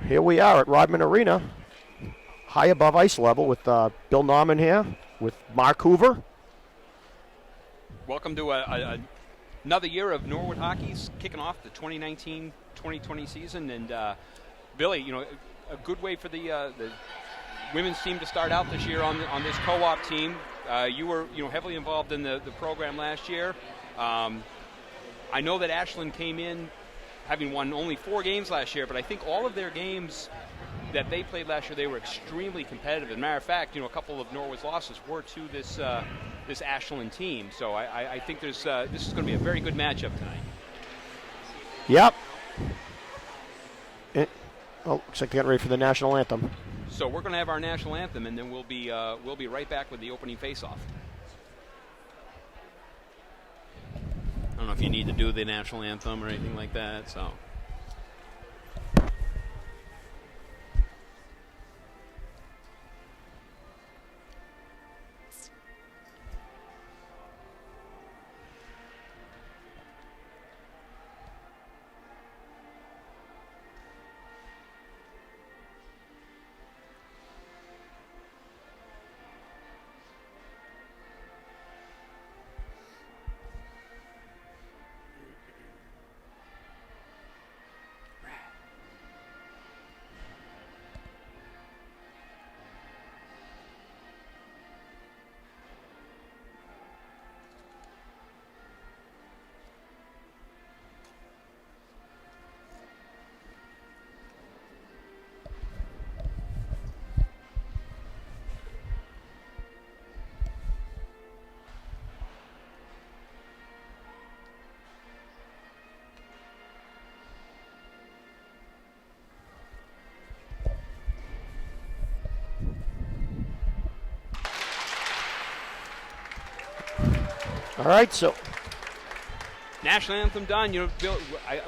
here we are at Rodman Arena, high above ice level with Bill Norman here, with Mark Hoover. Welcome to another year of Norwood Hockey's kicking off the 2019-2020 season. And Billy, a good way for the women's team to start out this year on this co-op team. You were heavily involved in the program last year. I know that Ashland came in having won only 4 games last year, but I think all of their games that they played last year, they were extremely competitive. As a matter of fact, a couple of Norwood's losses were to this Ashland team. So I think this is going to be a very good matchup tonight. Yep. Looks like they're getting ready for the national anthem. So we're going to have our national anthem, and then we'll be right back with the opening face-off. I don't know if you need to do the national anthem or anything like that. So. All right, so national anthem done. Bill,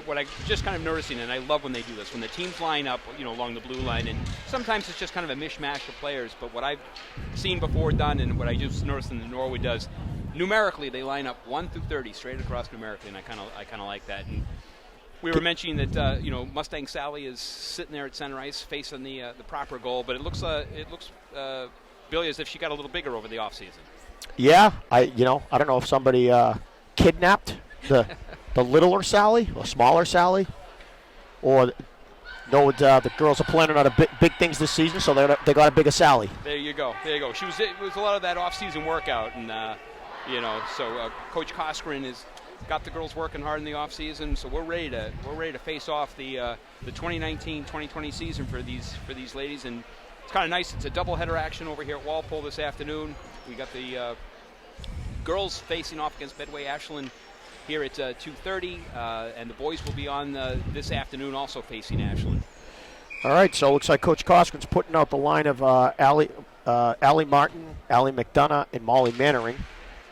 what I just kind of noticing, and I love when they do this, when the teams line up, along the blue line, and sometimes it's just kind of a mishmash of players. But what I've seen before done, and what I just noticed in the Norway does, numerically they line up 1 through 30 straight across numerically, and I kind of like that. And we were mentioning that Mustang Sally is sitting there at center ice facing the proper goal, but it looks Billy, as if she got a little bigger over the offseason. yeah, I don't know if somebody kidnapped the littler Sally or smaller Sally, or the girls are planning on big things this season, so they got a bigger Sally. There you go. It was a lot of that off-season workout, and so Coach Coskren has got the girls working hard in the off-season, so we're ready to face off the 2019-2020 season for these ladies, and it's kind of nice. It's a doubleheader action over here at Walpole this afternoon. We got the girls facing off against Medway Ashland here at 2:30, and the boys will be on this afternoon also facing Ashland. All right, so it looks like Coach Coskren's putting out the line of Allie Martin, Allie McDonough, and Molly Mannering.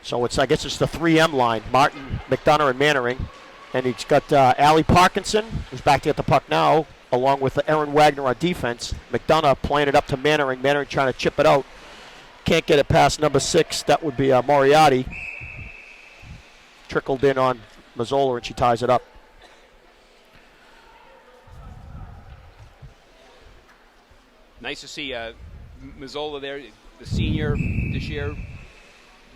So I guess it's the 3M line, Martin, McDonough, and Mannering. And he's got Allie Parkinson, who's back to get the puck now, along with Erin Wagner on defense. McDonough playing it up to Mannering. Mannering trying to chip it out. Can't get it past number 6. That would be Moriarty. Trickled in on Mazzola, and she ties it up. Nice to see Mazzola there, the senior this year,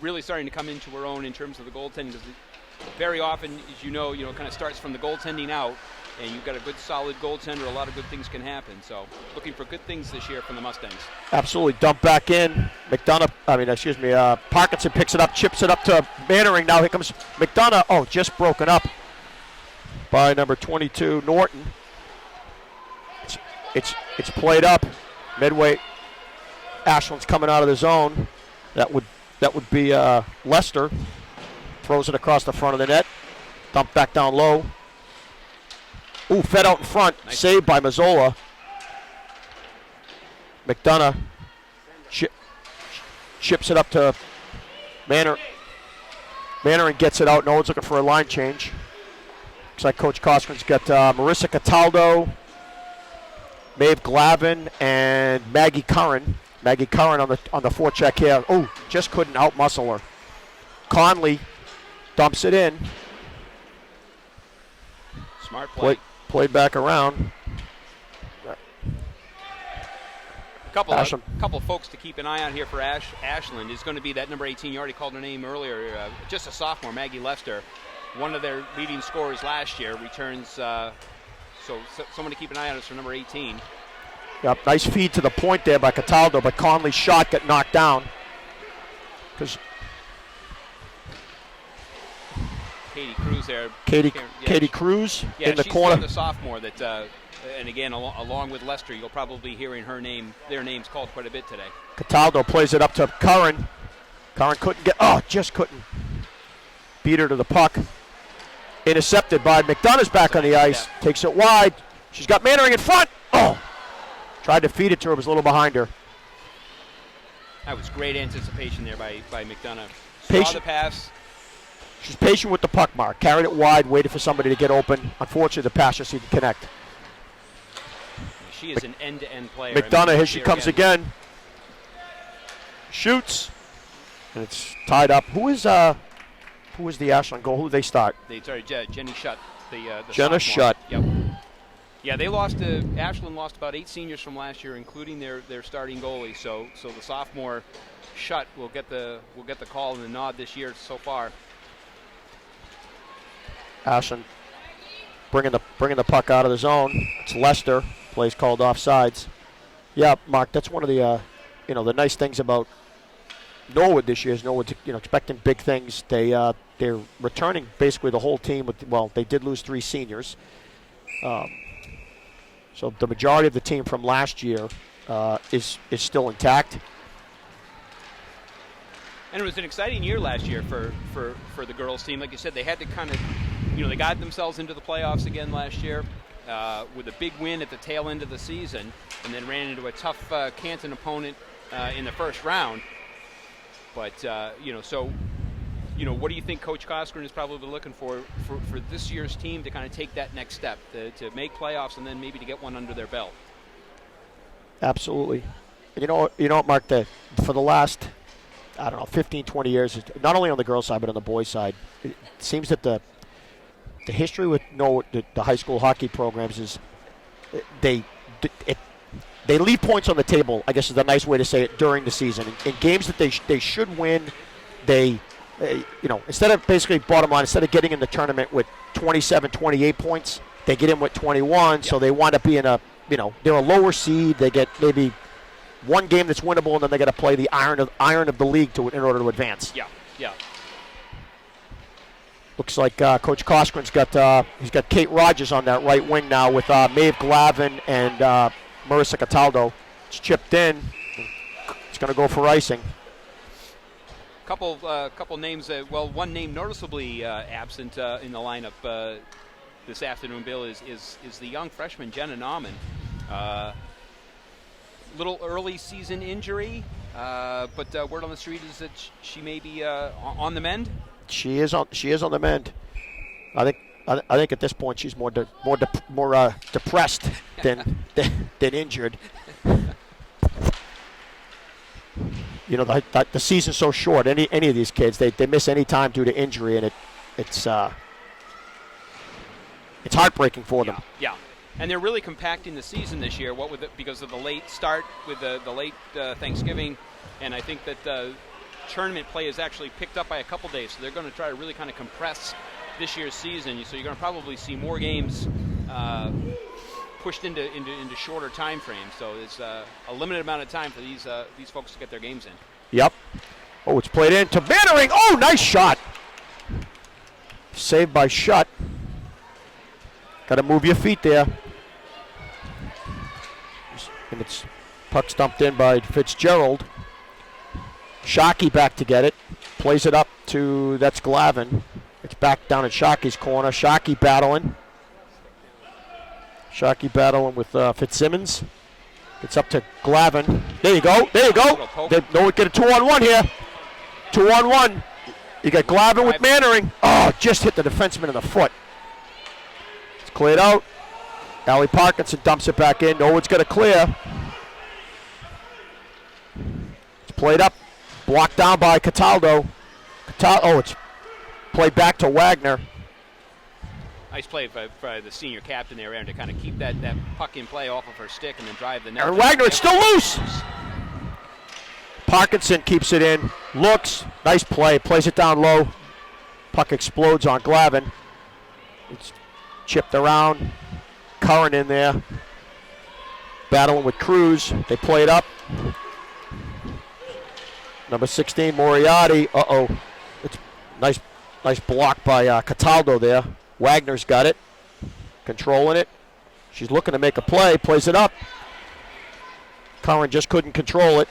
really starting to come into her own in terms of the goaltending. Very often, as you know, kind of starts from the goaltending out, and you've got a good, solid goaltender, a lot of good things can happen. So, looking for good things this year from the Mustangs. Absolutely. Dump back in. Parkinson picks it up, chips it up to Mannering. Now here comes McDonough. Oh, just broken up by number 22, Norton. It's played up. Medway, Ashland's coming out of the zone. That would be Lester. Throws it across the front of the net. Dump back down low. Ooh, fed out in front. Nice. Saved by Mazzola. McDonough chips it up to Mannering gets it out. No one's looking for a line change. Looks like Coach Coskren's got Marissa Cataldo, Maeve Glavin, and Maggie Curran. Maggie Curran on the forecheck here. Oh, just couldn't out-muscle her. Conley dumps it in. Smart play. Played back around. Couple Ashland. of folks to keep an eye on here for Ashland is going to be that number 18. You already called her name earlier. Just a sophomore, Maggie Lester, one of their leading scorers last year, returns. So someone to keep an eye on is for number 18. Yep, nice feed to the point there by Cataldo, but Conley's shot got knocked down. Because Katie Cruz there. Katie Cruz in the she's corner. The sophomore that, and again, along with Lester, you'll probably be hearing their names called quite a bit today. Cataldo plays it up to Curran. Curran just couldn't beat her to the puck. Intercepted by McDonough's back on the ice. Yeah. Takes it wide. She's got Mannering in front. Tried to feed it to her, was a little behind her. That was great anticipation there by McDonough. Patient. Saw the pass. She's patient with the puck mark. Carried it wide, waited for somebody to get open. Unfortunately, the pass just didn't connect. She is an end-to-end player. McDonough, here she comes again. Shoots. And it's tied up. Who is the Ashland goal? Who did they start? Jenny Shutt. The Jenna sophomore. Shutt. Yep. Yeah, Ashland lost about 8 seniors from last year, including their starting goalie. So the sophomore Shutt will get the call and the nod this year so far. Ashland bringing the puck out of the zone. It's Lester. Plays called offsides. Yeah, Mark, that's one of the the nice things about Norwood this year is Norwood expecting big things. They're returning basically the whole team. They did lose 3 seniors. So the majority of the team from last year is still intact. And it was an exciting year last year for the girls team. Like you said, they had to kind of, they got themselves into the playoffs again last year with a big win at the tail end of the season, and then ran into a tough Canton opponent in the first round. But what do you think Coach Coskren is probably looking for this year's team to kind of take that next step to make playoffs and then maybe to get one under their belt? Absolutely. You know what, Mark? For the last 15, 20 years, not only on the girls' side but on the boys' side, it seems that the history with the high school hockey programs is they leave points on the table, I guess is the nice way to say it, during the season. In games that they should win, they instead of basically bottom line, instead of getting in the tournament with 27, 28 points, they get in with 21, yep. So they wind up being they're a lower seed. They get maybe one game that's winnable, and then they got to play the iron of the league in order to advance. Yeah. Looks like Coach Coskren's got Kate Rogers on that right wing now with Maeve Glavin and Marissa Cataldo. It's chipped in. It's going to go for icing. Couple names. One name noticeably absent in the lineup this afternoon, Bill, is the young freshman Jenna Nauman. Little early season injury, but word on the street is that she may be on the mend. She is on the mend. I think at this point she's more depressed than injured. The season's so short. Any of these kids, they miss any time due to injury, and it's heartbreaking for them. Yeah. And they're really compacting the season this year. Because of the late start with the late Thanksgiving, and I think that the tournament play is actually picked up by a couple days. So they're going to try to really kind of compress this year's season. So you're going to probably see more games pushed into shorter time frames. So it's a limited amount of time for these folks to get their games in. Yep. Oh, it's played in to Mannering. Oh, nice shot. Saved by Shutt. Got to move your feet there. And it's puck stumped in by Fitzgerald. Shockey back to get it. Plays it up that's Glavin. It's back down in Shockey's corner. Shockey battling with Fitzsimmons. It's up to Glavin. There you go. They get a 2-on-1 here. 2-on-1. You got Glavin with Mannering. Oh, just hit the defenseman in the foot. It's cleared out. Allie Parkinson dumps it back in. Norwood's got to clear. It's played up. Blocked down by Cataldo. It's played back to Wagner. Nice play by the senior captain there, Aaron, to kind of keep that puck in play off of her stick and then drive the net. Aaron Wagner, it's still loose. Parkinson keeps it in, looks, nice play, plays it down low. Puck explodes on Glavin. It's chipped around. Curran in there, battling with Cruz. They play it up. Number 16, Moriarty. It's nice block by Cataldo there. Wagner's got it, controlling it. She's looking to make a play, plays it up. Curran just couldn't control it.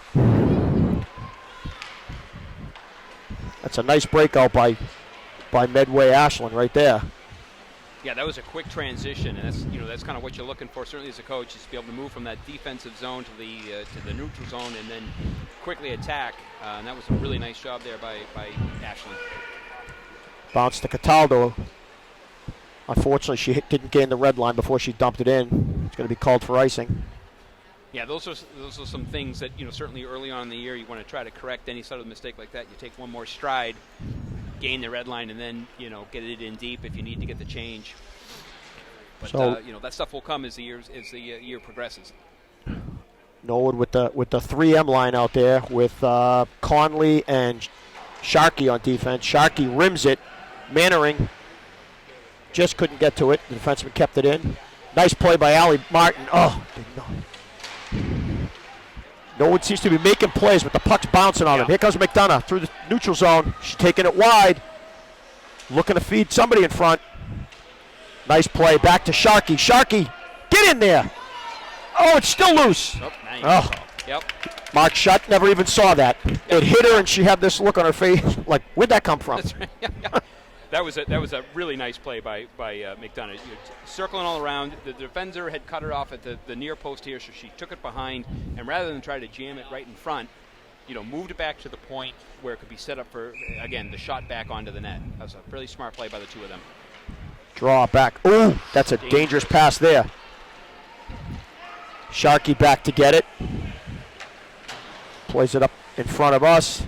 That's a nice breakout by Medway Ashland right there. Yeah, that was a quick transition, and that's kind of what you're looking for, certainly as a coach, is to be able to move from that defensive zone to the neutral zone and then quickly attack. And that was a really nice job there by Ashland. Bounce to Cataldo. Unfortunately, she didn't gain the red line before she dumped it in. It's going to be called for icing. Yeah, those are some things that certainly early on in the year you want to try to correct any sort of mistake like that. You take one more stride, gain the red line, and then get it in deep if you need to get the change. But so, that stuff will come as the year progresses. Norwood with the 3M line out there with Conley and Sharkey on defense. Sharkey rims it. Mannering just couldn't get to it. The defenseman kept it in. Nice play by Allie Martin. Norwood seems to be making plays, but the puck's bouncing on him. Here comes McDonough through the neutral zone. She's taking it wide. Looking to feed somebody in front. Nice play. Back to Sharkey. Sharkey, get in there. Oh, it's still loose. Yep. Mark Schutt never even saw that. It hit her, and she had this look on her face like, where'd that come from? That's right. That was a really nice play by McDonough. Circling all around, the defender had cut her off at the near post here, so she took it behind, and rather than try to jam it right in front, moved it back to the point where it could be set up for, again, the shot back onto the net. That was a really smart play by the two of them. Draw back. Ooh, that's a dangerous pass there. Sharkey back to get it. Plays it up in front of us.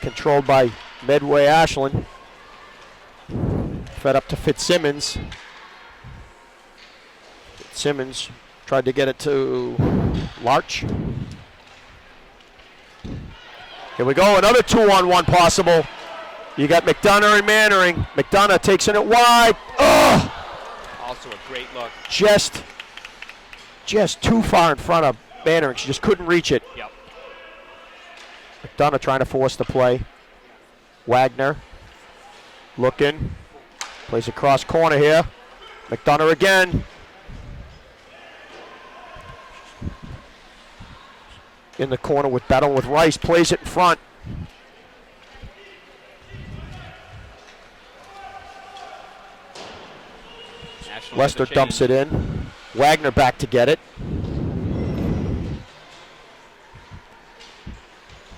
Controlled by Medway Ashland. Fed up to Fitzsimmons. Fitzsimmons tried to get it to Larch. Here we go, another 2-on-1 possible. You got McDonough and Mannering. McDonough takes it wide. Also a great look. Just too far in front of Mannering. She just couldn't reach it. Yep. McDonough trying to force the play. Wagner looking. Plays across corner here. McDonough again. In the corner with battle with Rice. Plays it in front. Lester dumps it in. Wagner back to get it.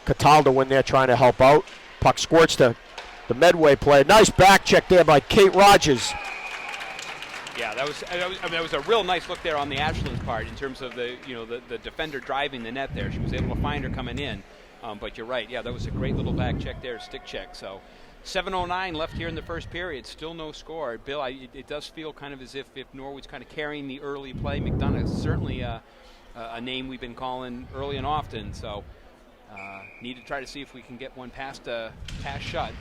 Cataldo in there trying to help out. Puck squirts to the Medway play. Nice back check there by Kate Rogers. Yeah, that was a real nice look there on the Ashland's part in terms of the defender driving the net there. She was able to find her coming in. But you're right. Yeah, that was a great little back check there, stick check. So 7:09 left here in the first period. Still no score. Bill, it does feel kind of as if Norwood's kind of carrying the early play. McDonough is certainly a name we've been calling early and often. So need to try to see if we can get one past Schutt.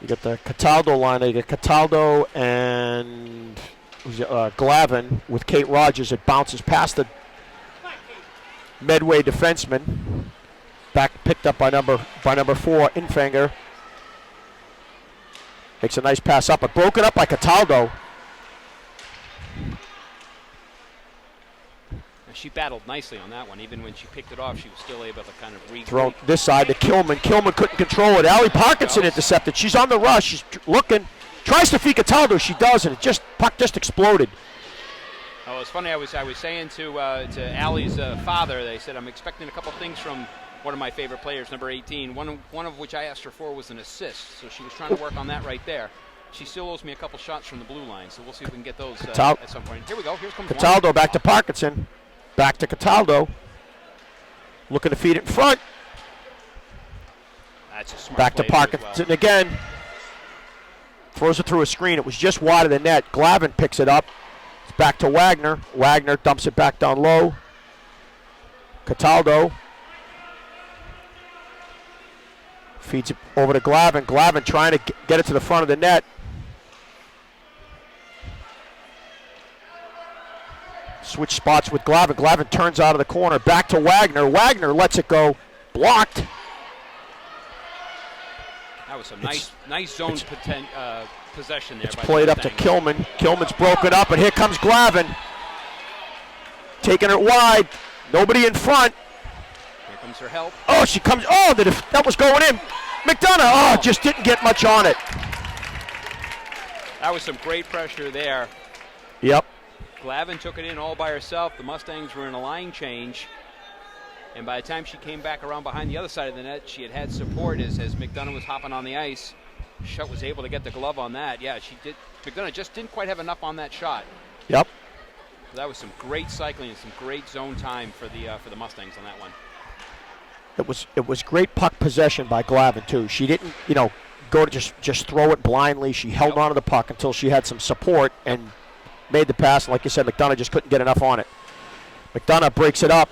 You got the Cataldo line. You got Cataldo and Glavin with Kate Rogers. It bounces past the Medway defenseman. Back picked up by number 4, Infanger. Makes a nice pass up, but broken up by Cataldo. She battled nicely on that one. Even when she picked it off, she was still able to kind of throw this side to Kilman. Kilman couldn't control it. Allie Parkinson intercepted. She's on the rush. She's looking. Tries to feed Cataldo. She does, and puck just exploded. Oh, it's funny. I was saying to Allie's father, they said, I'm expecting a couple things from one of my favorite players, number 18. One of which I asked her for was an assist. So she was trying to work on that right there. She still owes me a couple shots from the blue line, so we'll see if we can get those at some point. Here we go. Here comes Cataldo one. Back to Parkinson. Back to Cataldo. Looking to feed it in front. That's a smart back to play Parkinson again. throws it through a screen. It was just wide of the net. Glavin picks it up. It's back to Wagner. Wagner dumps it back down low. Cataldo feeds it over to Glavin. Glavin trying to get it to the front of the net. Switch spots with Glavin. Glavin turns out of the corner. Back to Wagner. Wagner lets it go. Blocked. That was some nice zone possession there. It's played up to Kilman. Kilman's broken up, and here comes Glavin. Taking it wide. Nobody in front. Here comes her help. Oh, she comes. Oh, that was going in. McDonough. Oh, just didn't get much on it. That was some great pressure there. Yep. Glavin took it in all by herself. The Mustangs were in a line change. And by the time she came back around behind the other side of the net, she had support as McDonough was hopping on the ice. Shutt was able to get the glove on that. Yeah, she did. McDonough just didn't quite have enough on that shot. Yep. That was some great cycling and some great zone time for the Mustangs on that one. It was great puck possession by Glavin too. She didn't, go to just throw it blindly. She held onto the puck until she had some support and made the pass. And like you said, McDonough just couldn't get enough on it. McDonough breaks it up.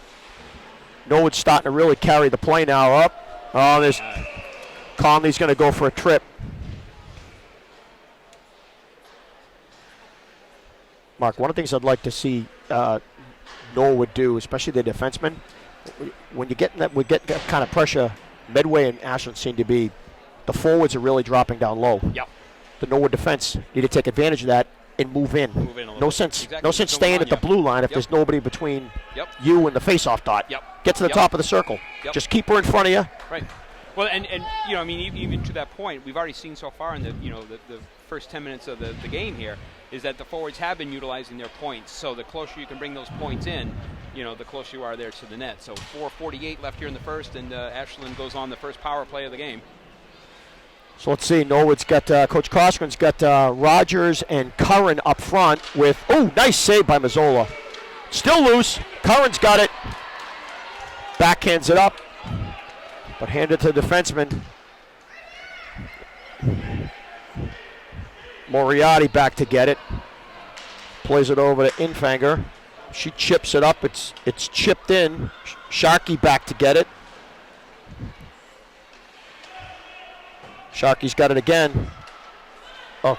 Norwood's starting to really carry the play now up. Oh, there's Conley's going to go for a trip. Mark, one of the things I'd like to see Norwood do, especially the defensemen, when you get that kind of pressure, Medway and Ashland seem to be, the forwards are really dropping down low. Yep. The Norwood defense need to take advantage of that and move in. No sense staying at the blue line if there's nobody between you and the face-off dot. Get to the top of the circle. Just keep her in front of you. Right. Well, and even to that point, we've already seen so far in the first 10 minutes of the game here is that the forwards have been utilizing their points. So the closer you can bring those points in, the closer you are there to the net. So 4:48 left here in the first, and Ashland goes on the first power play of the game. So let's see. Norwood's got Coach Cochran's got Rogers and Curran up front with nice save by Mazzola. Still loose. Curran's got it. Backhands it up, but handed to the defenseman. Moriarty back to get it. Plays it over to Infanger. She chips it up. It's chipped in. Sharkey back to get it. Sharkey's got it again. Oh,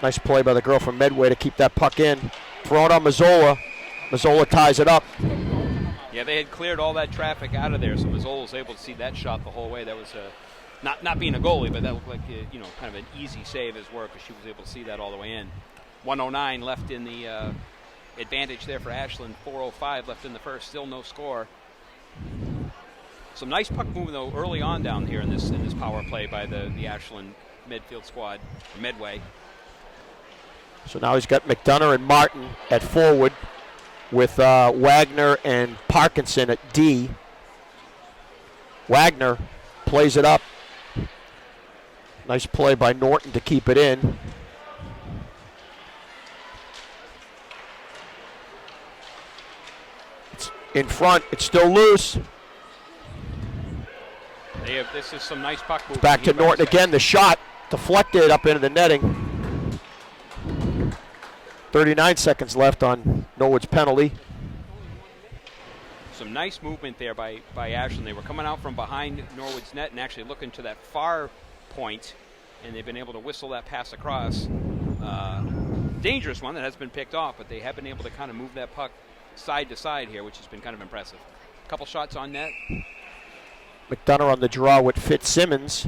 nice play by the girl from Medway to keep that puck in. Throw it on Mazzola. Mazzola ties it up. Yeah, they had cleared all that traffic out of there, so Mazzola was able to see that shot the whole way. That was not being a goalie, but that looked like kind of an easy save as well because she was able to see that all the way in. 1:09 left in the advantage there for Ashland. 4:05 left in the first. Still no score. Some nice puck movement though early on down here in this power play by the Ashland midfield squad, Medway. So now he's got McDonough and Martin at forward with Wagner and Parkinson at D. Wagner plays it up. Nice play by Norton to keep it in. It's in front. It's still loose. This is some nice puck movement. Back to Norton again. The shot deflected up into the netting. 39 seconds left on Norwood's penalty. Some nice movement there by Ashland. They were coming out from behind Norwood's net and actually looking to that far point, and they've been able to whistle that pass across. Dangerous one that has been picked off, but they have been able to kind of move that puck side to side here, which has been kind of impressive. A couple shots on net. McDonough on the draw with Fitzsimmons.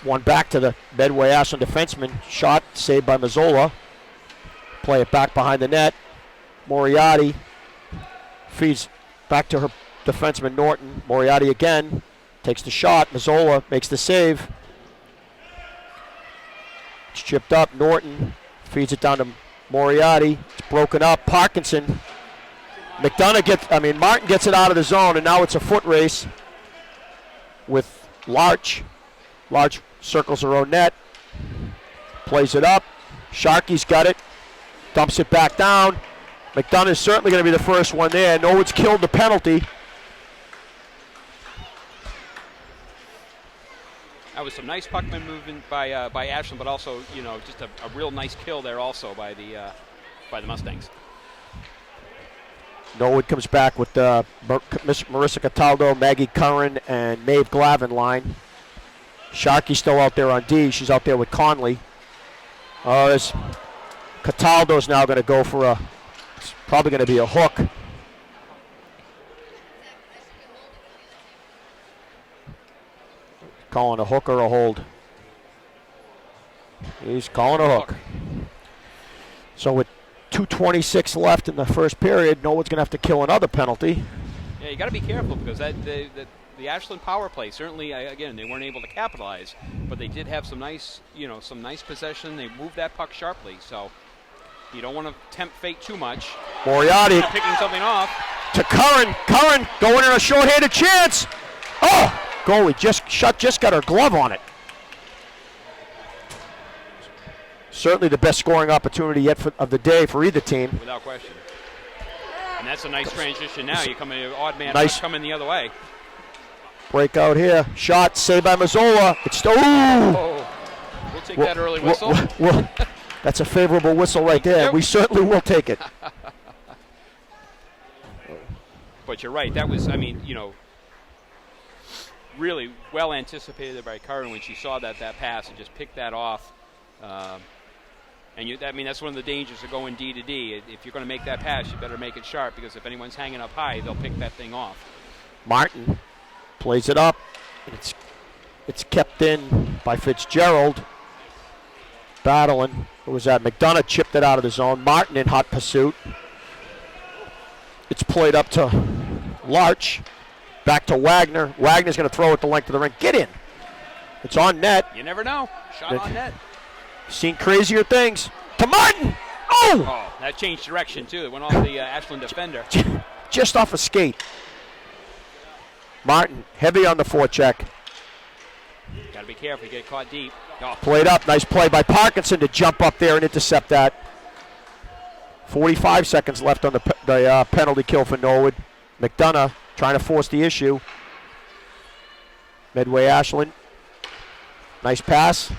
One back to the Medway Ashland defenseman. Shot saved by Mazzola. Play it back behind the net. Moriarty feeds back to her defenseman Norton. Moriarty again takes the shot. Mazzola makes the save. It's chipped up. Norton feeds it down to Moriarty. It's broken up. Parkinson. Martin gets it out of the zone, and now it's a foot race with Larch. Larch circles her own net. Plays it up. Sharkey's got it. Dumps it back down. McDonough is certainly going to be the first one there. Norwood's killed the penalty. That was some nice puckman movement by Ashland, but also just a real nice kill there also by the Mustangs. Norwood comes back with Marissa Cataldo, Maggie Curran, and Maeve Glavin line. Sharkey's still out there on D. She's out there with Conley. Cataldo's now going to go for it's probably going to be a hook. Calling a hook or a hold? He's calling a hook. So with 2:26 left in the first period, Norwood's going to have to kill another penalty. Yeah, you got to be careful because the Ashland power play, certainly, again, they weren't able to capitalize, but they did have some nice possession. They moved that puck sharply, so you don't want to tempt fate too much. Moriarty picking something off. To Curran. Curran going in a short-handed chance. Oh, goalie just got her glove on it. Certainly the best scoring opportunity yet of the day for either team. Without question. And that's a nice transition now. You come in, odd man nice. Coming the other way. Breakout here. Shot saved by Mazzola. It's still. Oh. We'll take that early whistle. That's a favorable whistle right there. Yep. We certainly will take it. But you're right. That was, really well anticipated by Curran when she saw that pass and just picked that off. That's one of the dangers of going D to D. If you're going to make that pass, you better make it sharp because if anyone's hanging up high, they'll pick that thing off. Martin plays it up. It's kept in by Fitzgerald. Battling. Who was that? McDonough chipped it out of the zone. Martin in hot pursuit. It's played up to Larch. Back to Wagner. Wagner's going to throw it the length of the ring. Get in. It's on net. You never know. Shot on net. Seen crazier things. To Martin. Oh! That changed direction, too. It went off the Ashland defender. Just off a skate. Martin, heavy on the forecheck. Got to be careful. You get caught deep. Oh. Played up. Nice play by Parkinson to jump up there and intercept that. 45 seconds left on the penalty kill for Norwood. McDonough trying to force the issue. Medway Ashland. Nice pass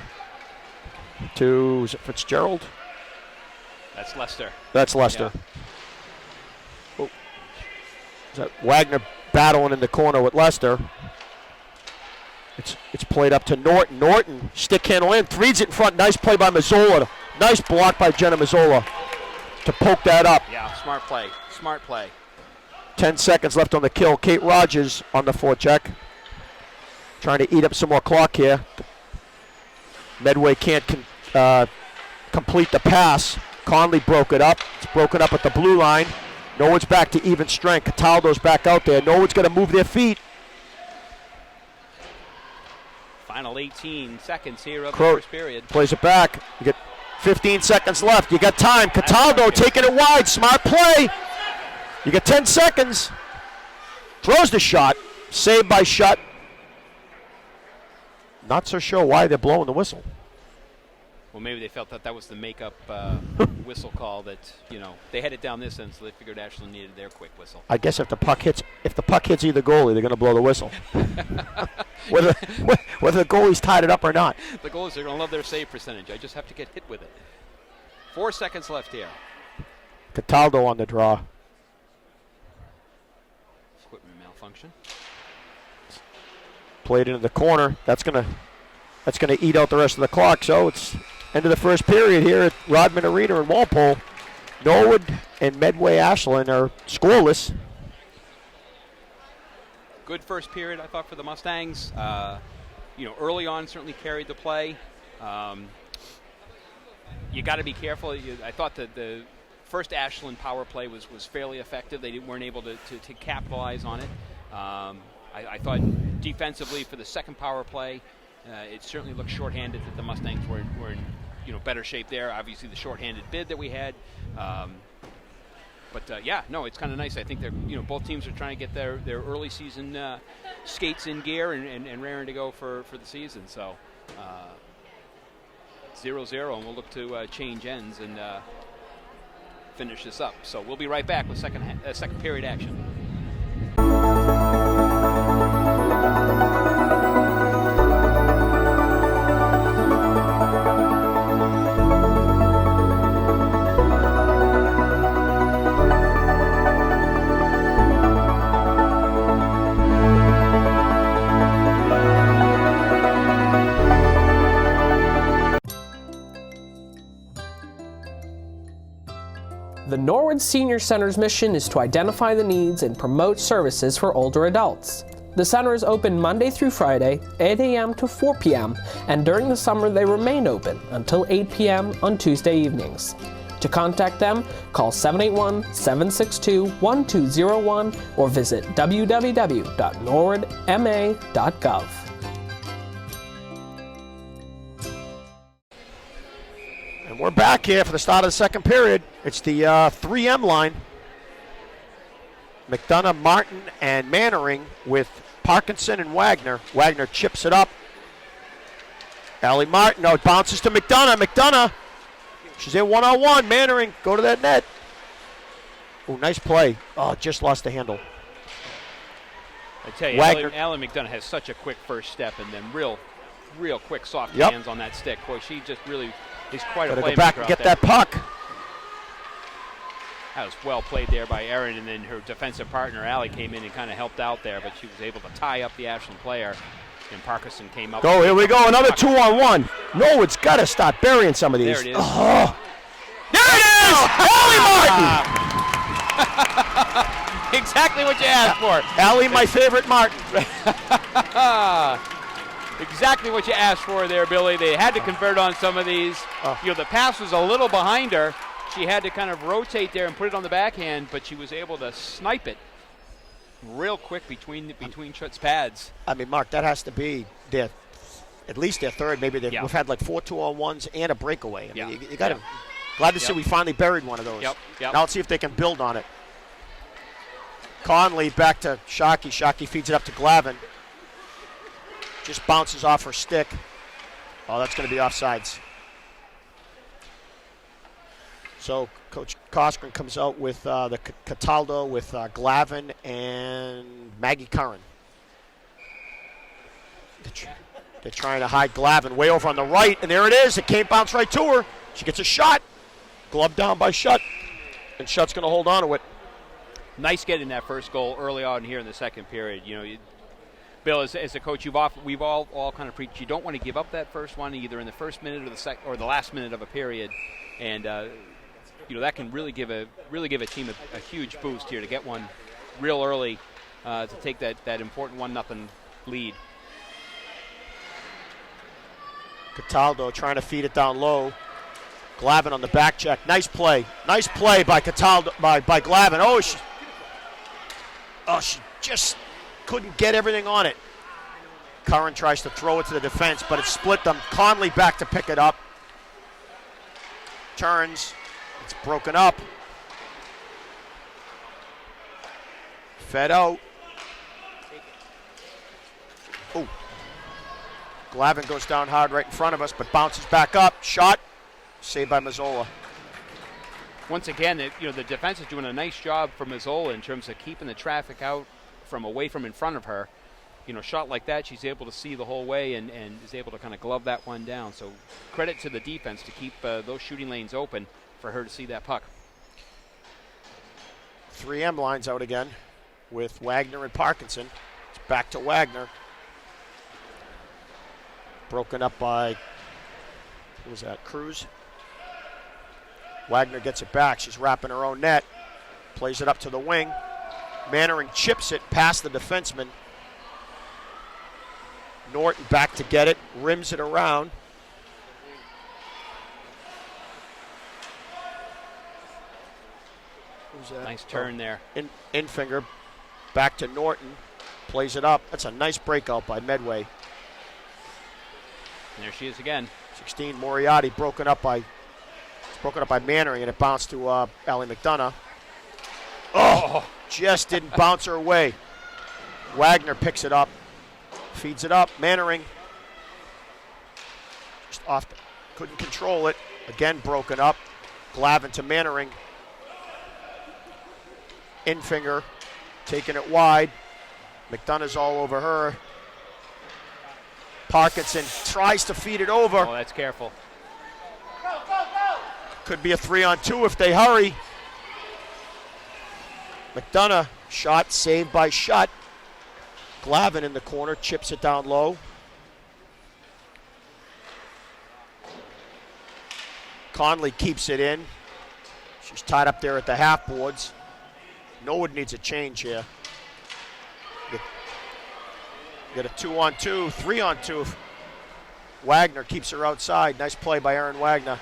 to Fitzgerald. That's Lester. That's Lester. Yeah. Oh. Is that Wagner battling in the corner with Lester? It's played up to Norton. Norton, stick handle in, reads it in front. Nice play by Mazzola. Nice block by Jenna Mazzola to poke that up. Yeah, smart play. Smart play. 10 seconds left on the kill. Kate Rogers on the forecheck. Trying to eat up some more clock here. Medway can't complete the pass. Conley broke it up. It's broken up at the blue line. Norwood's back to even strength. Cataldo's back out there. Norwood's going to move their feet. Final 18 seconds here of the first period. Plays it back. You get 15 seconds left. You got time. Cataldo taking it wide. Smart play. You got 10 seconds. Throws the shot. Saved by Shutt. Not so sure why they're blowing the whistle. Well, maybe they felt that was the makeup whistle call that, they had it down this end, so they figured Ashland needed their quick whistle. I guess if the puck hits either goalie, they're going to blow the whistle. whether the goalie's tied it up or not. The goalies are going to love their save percentage. I just have to get hit with it. 4 seconds left here. Cataldo on the draw. Equipment malfunction. Played into the corner. That's gonna eat out the rest of the clock. So it's end of the first period here at Rodman Arena in Walpole. Norwood and Medway Ashland are scoreless. Good first period, I thought, for the Mustangs. Early on certainly carried the play. You got to be careful. I thought that the first Ashland power play was fairly effective. They weren't able to capitalize on it. I thought defensively for the second power play, it certainly looked shorthanded that the Mustangs were in better shape there. Obviously, the shorthanded bid that we had. It's kind of nice. I think they're both teams are trying to get their early season skates in gear and raring to go for the season. So 0-0, and we'll look to change ends and finish this up. So we'll be right back with second period action. The Norwood Senior Center's mission is to identify the needs and promote services for older adults. The center is open Monday through Friday, 8 a.m. to 4 p.m., and during the summer they remain open until 8 p.m. on Tuesday evenings. To contact them, call 781-762-1201 or visit www.norwoodma.gov. And we're back here for the start of the second period. It's the 3M line. McDonough, Martin, and Mannering with Parkinson and Wagner. Wagner chips it up. Allie Martin, it bounces to McDonough. McDonough, she's in one-on-one. Mannering, go to that net. Oh, nice play. Oh, just lost the handle. I tell you, Allie McDonough has such a quick first step and then real quick soft hands on that stick. Boy, she just really is quite a playmaker. Go back and get that puck. That was well played there by Erin, and then her defensive partner, Allie, came in and kind of helped out there, but she was able to tie up the Ashland player, and Parkinson came up. Here we go, another 2-on-1. Norwood's got to stop burying some of these. There it is. Oh. There it is! Allie Martin! Exactly what you asked for. Allie, my favorite Martin. Exactly what you asked for there, Billy. They had to convert on some of these. The pass was a little behind her. She had to kind of rotate there and put it on the backhand, but she was able to snipe it real quick between Schutt's pads. I mean, Mark, that has to be at least their third. Maybe we've had like 4 2-on-1s and a breakaway. I mean, you got to. Glad to see we finally buried one of those. Yep. Now let's see if they can build on it. Conley back to Shockey. Shockey feeds it up to Glavin. Just bounces off her stick. Oh, that's going to be offsides. So Coach Coskren comes out with the Cataldo with Glavin and Maggie Curran. They're trying to hide Glavin way over on the right, and there it is. It can't bounce right to her. She gets a shot. Glove down by Schutt, and Schutt's going to hold on to it. Nice getting that first goal early on here in the second period. Bill, as a coach, we've all kind of preached you don't want to give up that first one either in the first minute or the last minute of a period, and that can really give a team a huge boost here to get one real early to take that important 1-0 lead. Cataldo trying to feed it down low. Glavin on the back check. Nice play by Cataldo by Glavin. She just couldn't get everything on it. Curran tries to throw it to the defense, but it split them. Conley back to pick it up. Turns. It's broken up. Fed out. Oh. Glavin goes down hard right in front of us, but bounces back up. Shot. Saved by Mazzola. Once again, the defense is doing a nice job for Mazzola in terms of keeping the traffic out from away from in front of her. Shot like that, she's able to see the whole way and is able to kind of glove that one down. So credit to the defense to keep those shooting lanes open for her to see that puck. 3M lines out again with Wagner and Parkinson. It's back to Wagner. Broken up by, who was that, Cruz? Wagner gets it back. She's wrapping her own net. Plays it up to the wing. Mannering chips it past the defenseman. Norton back to get it. Rims it around. Who's that? Nice turn there. Infinger back to Norton. Plays it up. That's a nice breakout by Medway. And there she is again. 16, Moriarty broken up by Mannering, and it bounced to Allie McDonough. Just didn't bounce her away. Wagner picks it up, feeds it up. Mannering just off, couldn't control it. Again broken up. Glavin to Mannering. Infinger taking it wide. McDonough's all over her. Parkinson tries to feed it over. Oh, that's careful. Could be a 3-on-2 if they hurry. McDonough shot saved by Schutt. Glavin in the corner chips it down low. Conley keeps it in. She's tied up there at the half boards. Norwood needs a change here. Get a 2-on-2, 3-on-2. Wagner keeps her outside. Nice play by Erin Wagner.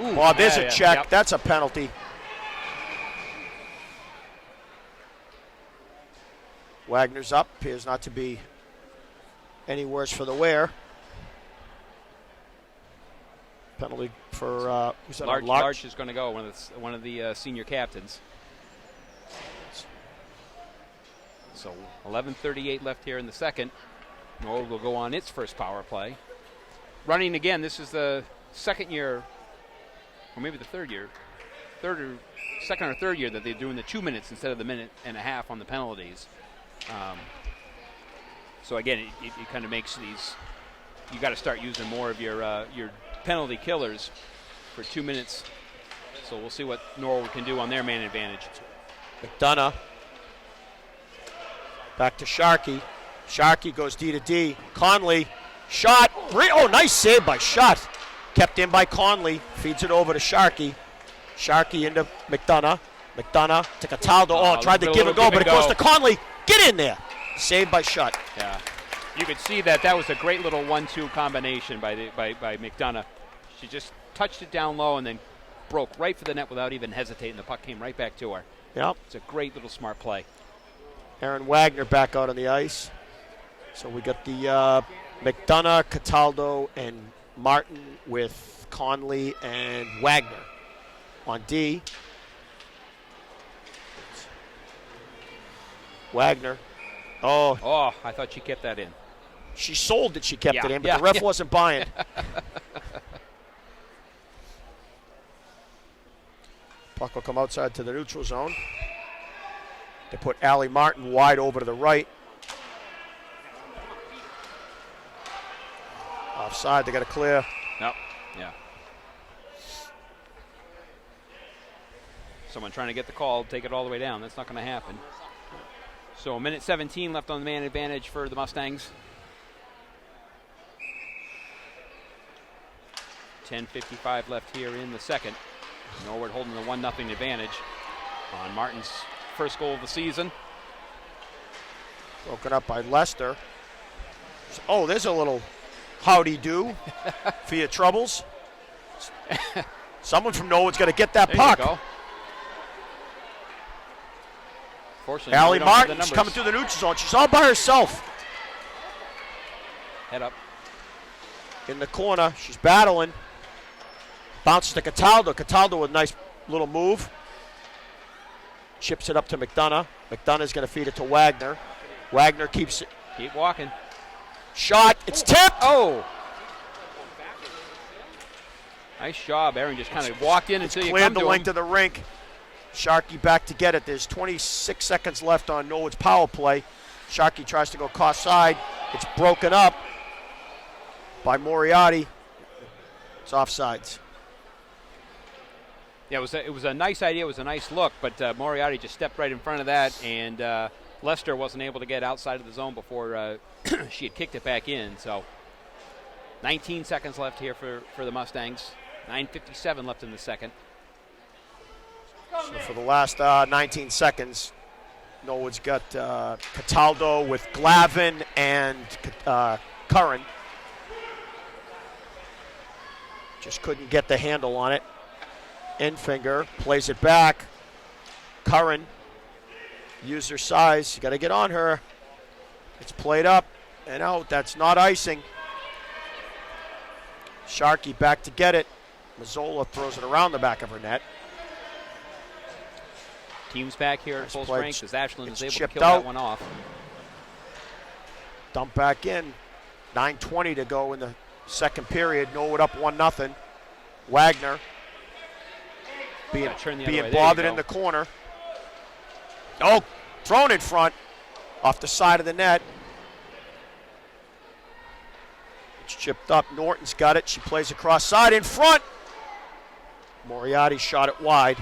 Ooh, Oh, there's a check. Yep. That's a penalty. Wagner's up. Appears not to be any worse for the wear. Penalty for who's that? Larch is going to go, one of the senior captains. So 11:38 left here in the second. Norwood will go on its first power play. Running again. This is the second year, or maybe the second or third year that they're doing the 2 minutes instead of the minute and a half on the penalties. So again, it kind of makes these. You got to start using more of your penalty killers for 2 minutes. So we'll see what Norwood can do on their man advantage. McDonough. Back to Sharkey. Sharkey goes D to D. Conley. Shot. Oh, nice save by Shot. Kept in by Conley. Feeds it over to Sharkey. Sharkey into McDonough. McDonough to Cataldo. Oh, tried to give and go, but it goes to Conley. Get in there. Saved by Shot. Yeah. You could see that was a great little 1-2 combination by McDonough. She just touched it down low and then broke right for the net without even hesitating. The puck came right back to her. Yep. It's a great little smart play. Erin Wagner back out on the ice. So we got the McDonough, Cataldo, and Martin with Conley and Wagner on D. Wagner. Oh, I thought she kept that in. She sold that she kept it in, but yeah, the ref yeah. wasn't buying. Puck will come outside to the neutral zone. They put Allie Martin wide over to the right. Offside, they got to clear. No, yeah. Someone trying to get the call, take it all the way down. That's not going to happen. So a minute 17 left on the man advantage for the Mustangs. 10:55 left here in the second. Norwood holding the 1-0 advantage on Martin's first goal of the season. Broken up by Lester. Oh, there's a little howdy-do for your troubles. Someone from Norwood's got to get that There puck. you go. Fortunately, Allie we don't have the Martin's numbers. coming through the neutral zone. She's all by herself Head up. in the corner. She's battling. Bounces to Cataldo. Cataldo with a nice little move. Chips it up to McDonough. McDonough's going to feed it to Wagner. Wagner keeps it. Keep walking. Shot. It's tipped. Oh! Nice job. Aaron just kind of walked in until you Cleared come the to length him. of the rink. Sharkey back to get it. There's 26 seconds left on Norwood's power play. Sharkey tries to go cross side. It's broken up by Moriarty. It's offsides. Yeah, it was a nice idea. It was a nice look, but Moriarty just stepped right in front of that, and Lester wasn't able to get outside of the zone before she had kicked it back in. So 19 seconds left here for the Mustangs. 9:57 left in the second. So for the last 19 seconds, Norwood's got Cataldo with Glavin and Curran. Just couldn't get the handle on it. Enfinger plays it back. Curran, use her size. You got to get on her. It's played up and out. That's not icing. Sharkey back to get it. Mazzola throws it around the back of her net. Team's back here at Nice full play. strength as Ashland is able to chipped kill out. that one off. Dump back in. 9:20 to go in the second period. Norwood up 1-0. Wagner being Turn the other way. There you bothered go. in the corner. Oh, thrown in front off the side of the net. It's chipped up. Norton's got it. She plays across side in front. Moriarty shot it wide.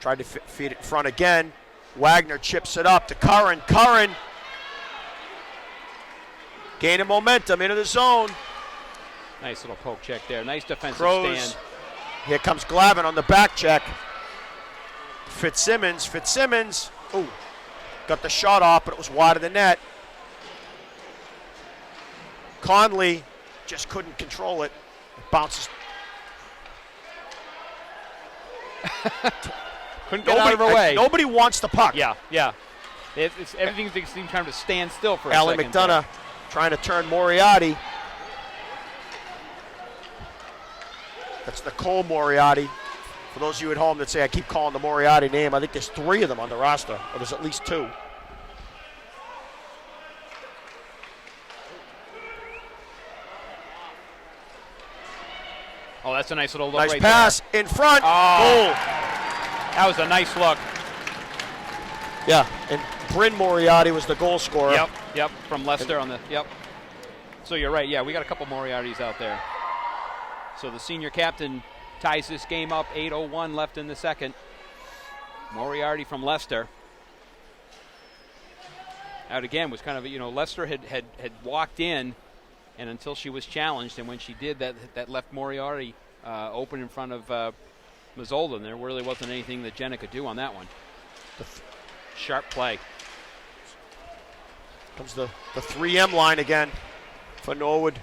Tried to feed it in front again. Wagner chips it up to Curran. Curran gaining momentum into the zone. Nice little poke check there. Nice defensive Crows. stand. Here comes Glavin on the back check. Fitzsimmons. Ooh, got the shot off, but it was wide of the net. Conley just couldn't control it. It bounces. Couldn't get out of her way. Nobody wants the puck. Yeah. Everything seems kind of to stand still for a Allie second. McDonough trying to turn Moriarty. That's Nicole Moriarty. For those of you at home that say I keep calling the Moriarty name, I think there's 3 of them on the roster, or there's at least 2. Oh, that's a nice little look Nice right pass there. in front. Oh. Goal. That was a nice look. Yeah, and Bryn Moriarty was the goal scorer. Yep, from Leicester on the, So you're right, we got a couple Moriartys out there. So the senior captain ties this game up, 8:01 left in the second. Moriarty from Leicester. Out again was kind of, Leicester had walked in, and until she was challenged, and when she did, that left Moriarty open in front of Mazzola, and there really wasn't anything that Jenna could do on that one. Sharp play. Comes the 3M line again for Norwood.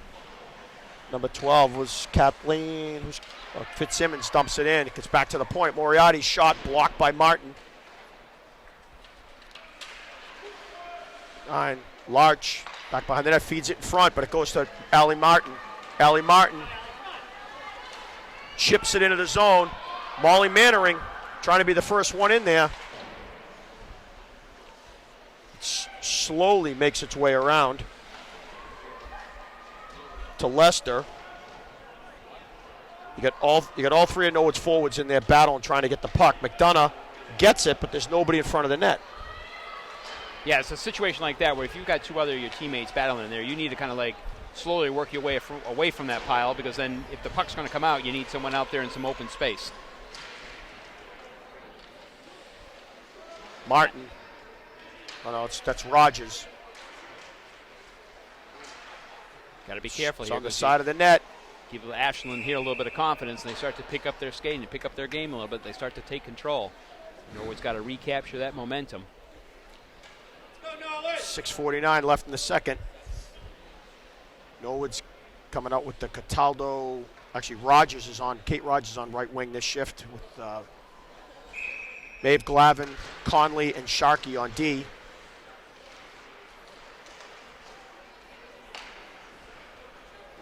Number 12 was Kathleen. Fitzsimmons dumps it in. It gets back to the point. Moriarty's shot blocked by Martin. 9. Larch back behind the net, feeds it in front, but it goes to Allie Martin. Allie Martin chips it into the zone. Molly Mannering trying to be the first one in there. Slowly makes its way around to Leicester. You got all 3 of Norwood's forwards in there battling, trying to get the puck. McDonough gets it, but there's nobody in front of the net. Yeah, it's a situation like that where if you've got 2 other of your teammates battling in there, you need to kind of slowly work your way away from that pile, because then if the puck's going to come out, you need someone out there in some open space. Martin. Oh no, that's Rogers. Got to be careful It's here. on the side of the net. Give Ashland here a little bit of confidence, and they start to pick up their skating, pick up their game a little bit. They start to take control. Norwood's got to recapture that momentum. 6:49 left in the second. Norwood's coming out with the Cataldo. Actually, Kate Rogers is on right wing this shift with Maeve Glavin, Conley, and Sharkey on D.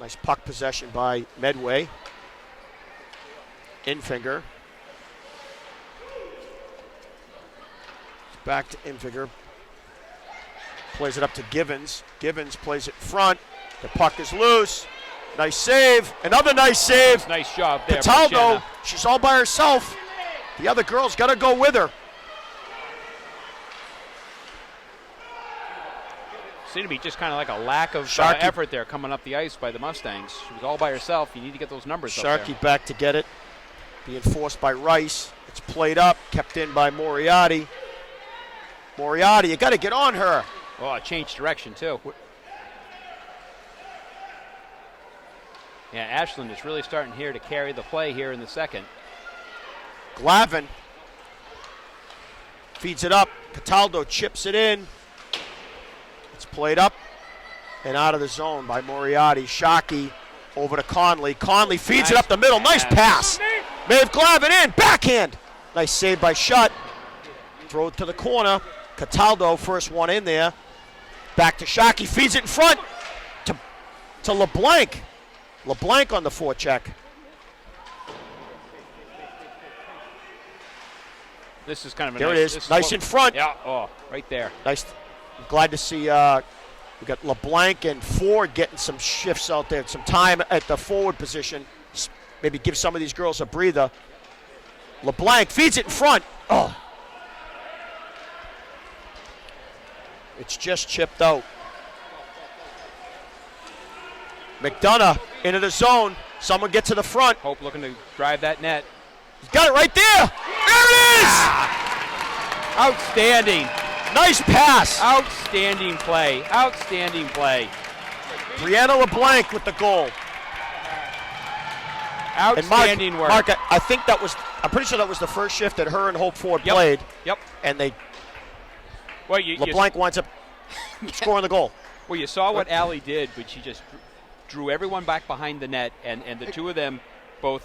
Nice puck possession by Medway. Infinger. Back to Infinger. Plays it up to Givens. Givens plays it front. The puck is loose. Nice save. Another nice save. Nice job there. Cataldo, she's all by herself. The other girl's got to go with her. Seemed to be just kind of like a lack of effort there coming up the ice by the Mustangs. She was all by herself. You need to get those numbers up there. Sharkey back to get it. Being forced by Rice. It's played up, kept in by Moriarty. Moriarty, you got to get on her. Oh, it changed direction too. Yeah, Ashland is really starting here to carry the play here in the second. Glavin feeds it up. Cataldo chips it in. It's played up and out of the zone by Moriarty. Sharkey over to Conley. Conley feeds it up the middle. Nice pass. Maeve Glavin in. Backhand. Nice save by Shutt. Throw it to the corner. Cataldo, first one in there. Back to Sharkey. Feeds it in front to LeBlanc. LeBlanc on the forecheck. This is kind of a there it is. Nice in front. Yeah, right there. Nice. I'm glad to see we got LeBlanc and Ford getting some shifts out there, some time at the forward position. Maybe give some of these girls a breather. LeBlanc feeds it in front. Oh. It's just chipped out. McDonough into the zone. Someone get to the front. Hope looking to drive that net. He's got it right there. There it is! Outstanding. Nice pass. Outstanding play. Outstanding play. Brianna LeBlanc with the goal. Outstanding work. Mark, I think I'm pretty sure that was the first shift that her and Hope Ford Yep. played. Yep. And Well, LeBlanc winds up scoring the goal. Well, you saw what Allie did, but she just drew everyone back behind the net, and the two of them, both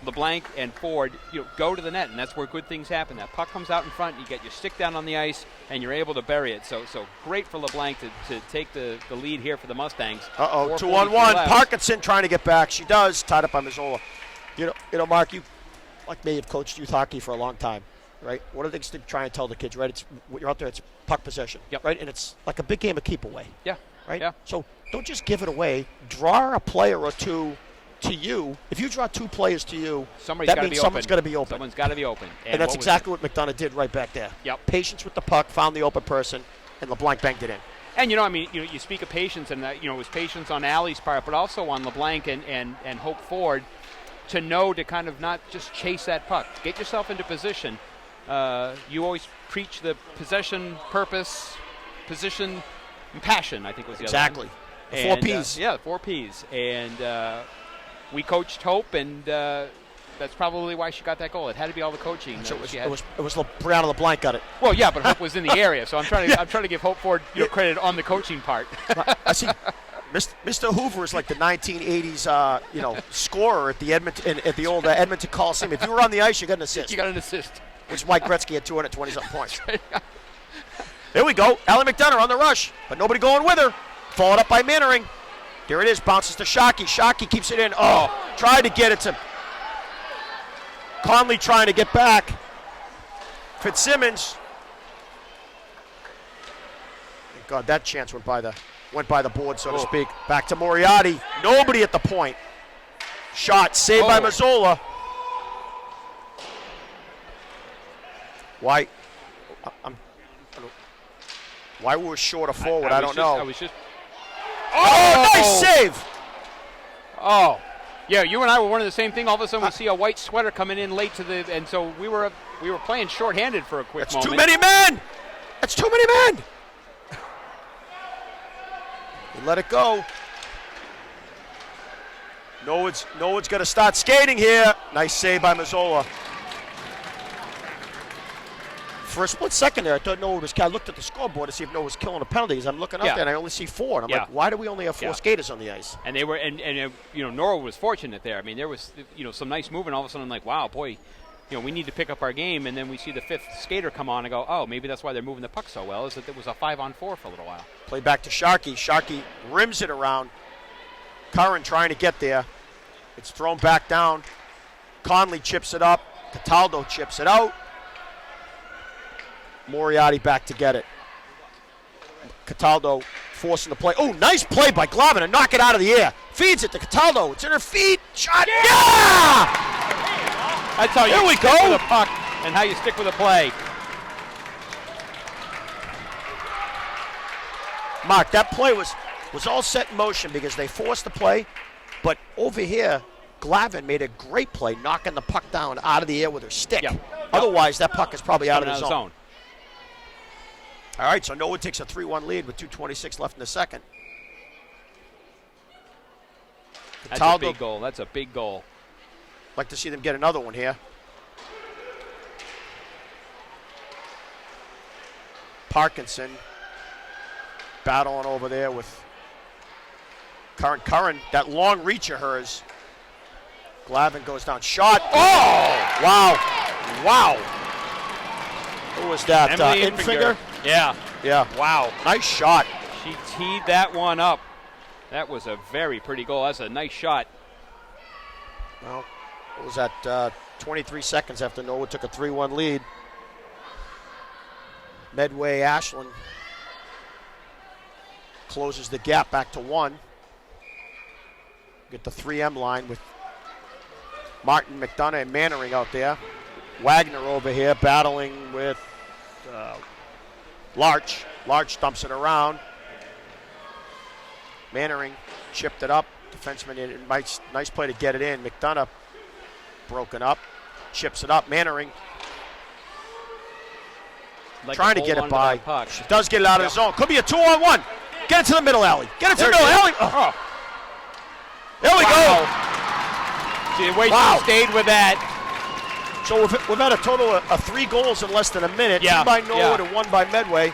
LeBlanc and Ford, go to the net, and that's where good things happen. That puck comes out in front, you get your stick down on the ice, and you're able to bury it. So great for LeBlanc to take the lead here for the Mustangs. 2-on-1. Parkinson trying to get back. She does, tied up by Mazzola. You know, Mark, you, like me, have coached youth hockey for a long time, right? One of the things to try and tell the kids, right, it's when you're out there, it's puck possession, right? And it's like a big game of keep away. Yeah. Right? Yeah. So don't just give it away. Draw a player or two to you. If you draw two players to you, that means someone's going to be open. Someone's got to be open. And that's exactly what McDonough did right back there. Yep. Patience with the puck, found the open person, and LeBlanc banked it in. And, you speak of patience, and it was patience on Allie's part, but also on LeBlanc and Hope Ford to know to kind of not just chase that puck. Get yourself into position. You always preach the possession, purpose, position, and passion, I think was the other one. The 4 Ps. The 4 Ps. And we coached Hope, and that's probably why she got that goal. It had to be all the coaching. So it was Brianna LeBlanc got it. Well, yeah, but Hope was in the area, so I'm trying to give Hope Ford credit on the coaching part. I see. Mr. Hoover is like the 1980s, scorer at the old Edmonton Coliseum. If you were on the ice, you got an assist. You got an assist. Which Mike Gretzky had 220-something points. Here we go. Allie McDonough on the rush, but nobody going with her. Followed up by Mannering. Here it is. Bounces to Shockey. Shockey keeps it in. Tried to get it to Conley, trying to get back. Fitzsimmons. Thank God that chance went by the board, so to speak. Back to Moriarty. Nobody at the point. Shot saved by Mazzola. Why we were short of forward, I don't know. Nice save! Oh, yeah, you and I were wondering the same thing. All of a sudden, we see a white sweater coming in late and so we were playing shorthanded for a quick moment. That's too many men! That's too many men! You let it go. Norwood's got to start skating here. Nice save by Mazzola. For a split second there, I thought Norwood was. I looked at the scoreboard to see if Norwood was killing the penalties. I'm looking up there, and I only see 4. And I'm like, why do we only have 4 skaters on the ice? And they were, Norwood was fortunate there. I mean, there was, some nice movement. All of a sudden, I'm like, wow, boy, we need to pick up our game. And then we see the 5th skater come on and go, oh, maybe that's why they're moving the puck so well. Is that it was a 5-on-4 for a little while. Play back to Sharkey. Sharkey rims it around. Curran trying to get there. It's thrown back down. Conley chips it up. Cataldo chips it out. Moriarty back to get it. Cataldo forcing the play. Oh, nice play by Glavin to knock it out of the air. Feeds it to Cataldo. It's in her feet. Shot. Yeah! That's how you stick with a puck and how you stick with a play. Mark, that play was all set in motion because they forced the play, but over here, Glavin made a great play knocking the puck down out of the air with her stick. Yep. Otherwise, that puck is probably out of the zone. All right, so Norwood takes a 3-1 lead with 2:26 left in the second. That's a big goal. That's a big goal. Like to see them get another one here. Parkinson battling over there with Curran. That long reach of hers. Glavin goes down. Shot. Oh! Wow. Who was that? Infinger? Yeah. Wow. Nice shot. She teed that one up. That was a very pretty goal. That's a nice shot. Well, what was that? 23 seconds after Norwood took a 3-1 lead. Medway Ashland closes the gap back to 1. Get the 3M line with Martin, McDonough, and Mannering out there. Wagner over here battling with Larch. Larch dumps it around. Mannering chipped it up. Defenseman, nice play to get it in. McDonough broken up. Chips it up. Mannering trying to get it by. She does get it out of the zone. Could be a 2-on-1. Get it to the middle alley. Get it to the middle alley. Oh. There we go. The way Wow. she stayed with that. So we've had a total of 3 goals in less than a minute. Yeah, 2 by Norwood yeah. and 1 by Medway.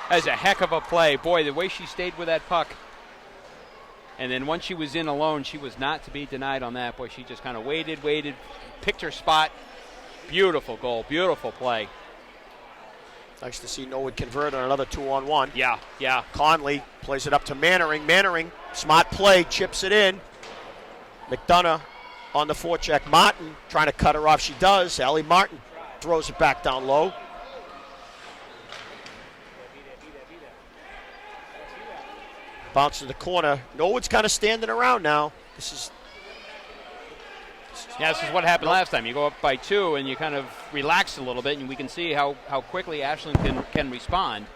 That's a heck of a play. Boy, the way she stayed with that puck. And then once she was in alone, she was not to be denied on that. Boy, she just kind of waited, picked her spot. Beautiful goal, beautiful play. Nice to see Norwood convert on another 2-on-1. Yeah, yeah. Conley plays it up to Mannering. Mannering, smart play, chips it in. McDonough on the forecheck. Martin trying to cut her off. She does. Allie Martin throws it back down low. Bounce to the corner. Norwood's kind of standing around now. This is what happened last time. You go up by 2 and you kind of relax a little bit, and we can see how quickly Ashland can respond.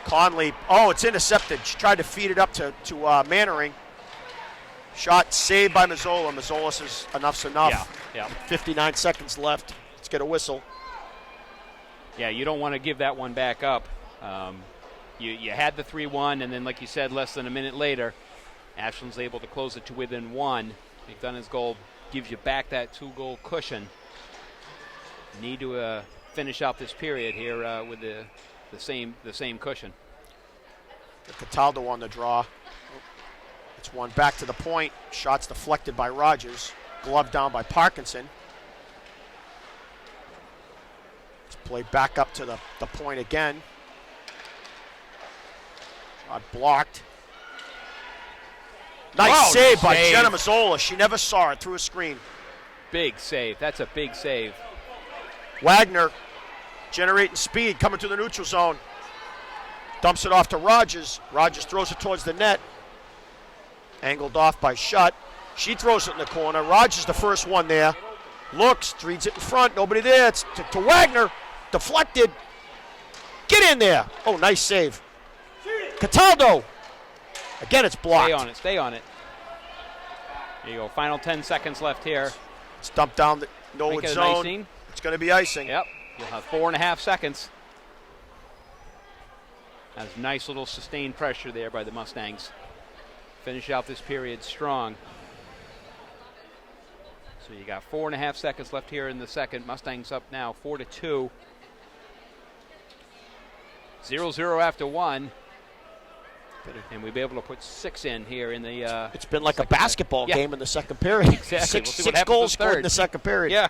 Conley. Oh, it's intercepted. She tried to feed it up to Mannering. Shot saved by Mazzola. Mazzola says enough's enough. Yeah. 59 seconds left. Let's get a whistle. Yeah, you don't want to give that one back up. You had the 3-1, and then, like you said, less than a minute later, Ashland's able to close it to within 1. McDonough's goal gives you back that 2-goal cushion. Need to finish out this period here with the same cushion. Cataldo on the draw. It's one back to the point. Shots deflected by Rogers. Glove down by Parkinson. It's played back up to the point again. Shot blocked. Nice save by Jenna Mazzola. She never saw it through a screen. Big save. That's a big save. Wagner generating speed, coming to the neutral zone. Dumps it off to Rogers. Rogers throws it towards the net. Angled off by Shutt. She throws it in the corner. Rogers the first one there. Looks, reads it in front. Nobody there. It's to Wagner. Deflected. Get in there. Oh, nice save. Cataldo. Again, it's blocked. Stay on it. There you go. Final 10 seconds left here. It's dumped down the Norwood zone. Icing. It's going to be icing. Yep. You'll have 4.5 seconds. That's nice little sustained pressure there by the Mustangs. Finish out this period strong. So you got 4.5 seconds left here in the second. Mustangs up now 4-2. 0-0 after 1. And we'll be able to put 6 in here in the. It's been like a basketball game in the second period. Exactly. Six goals scored in the second period. Yeah.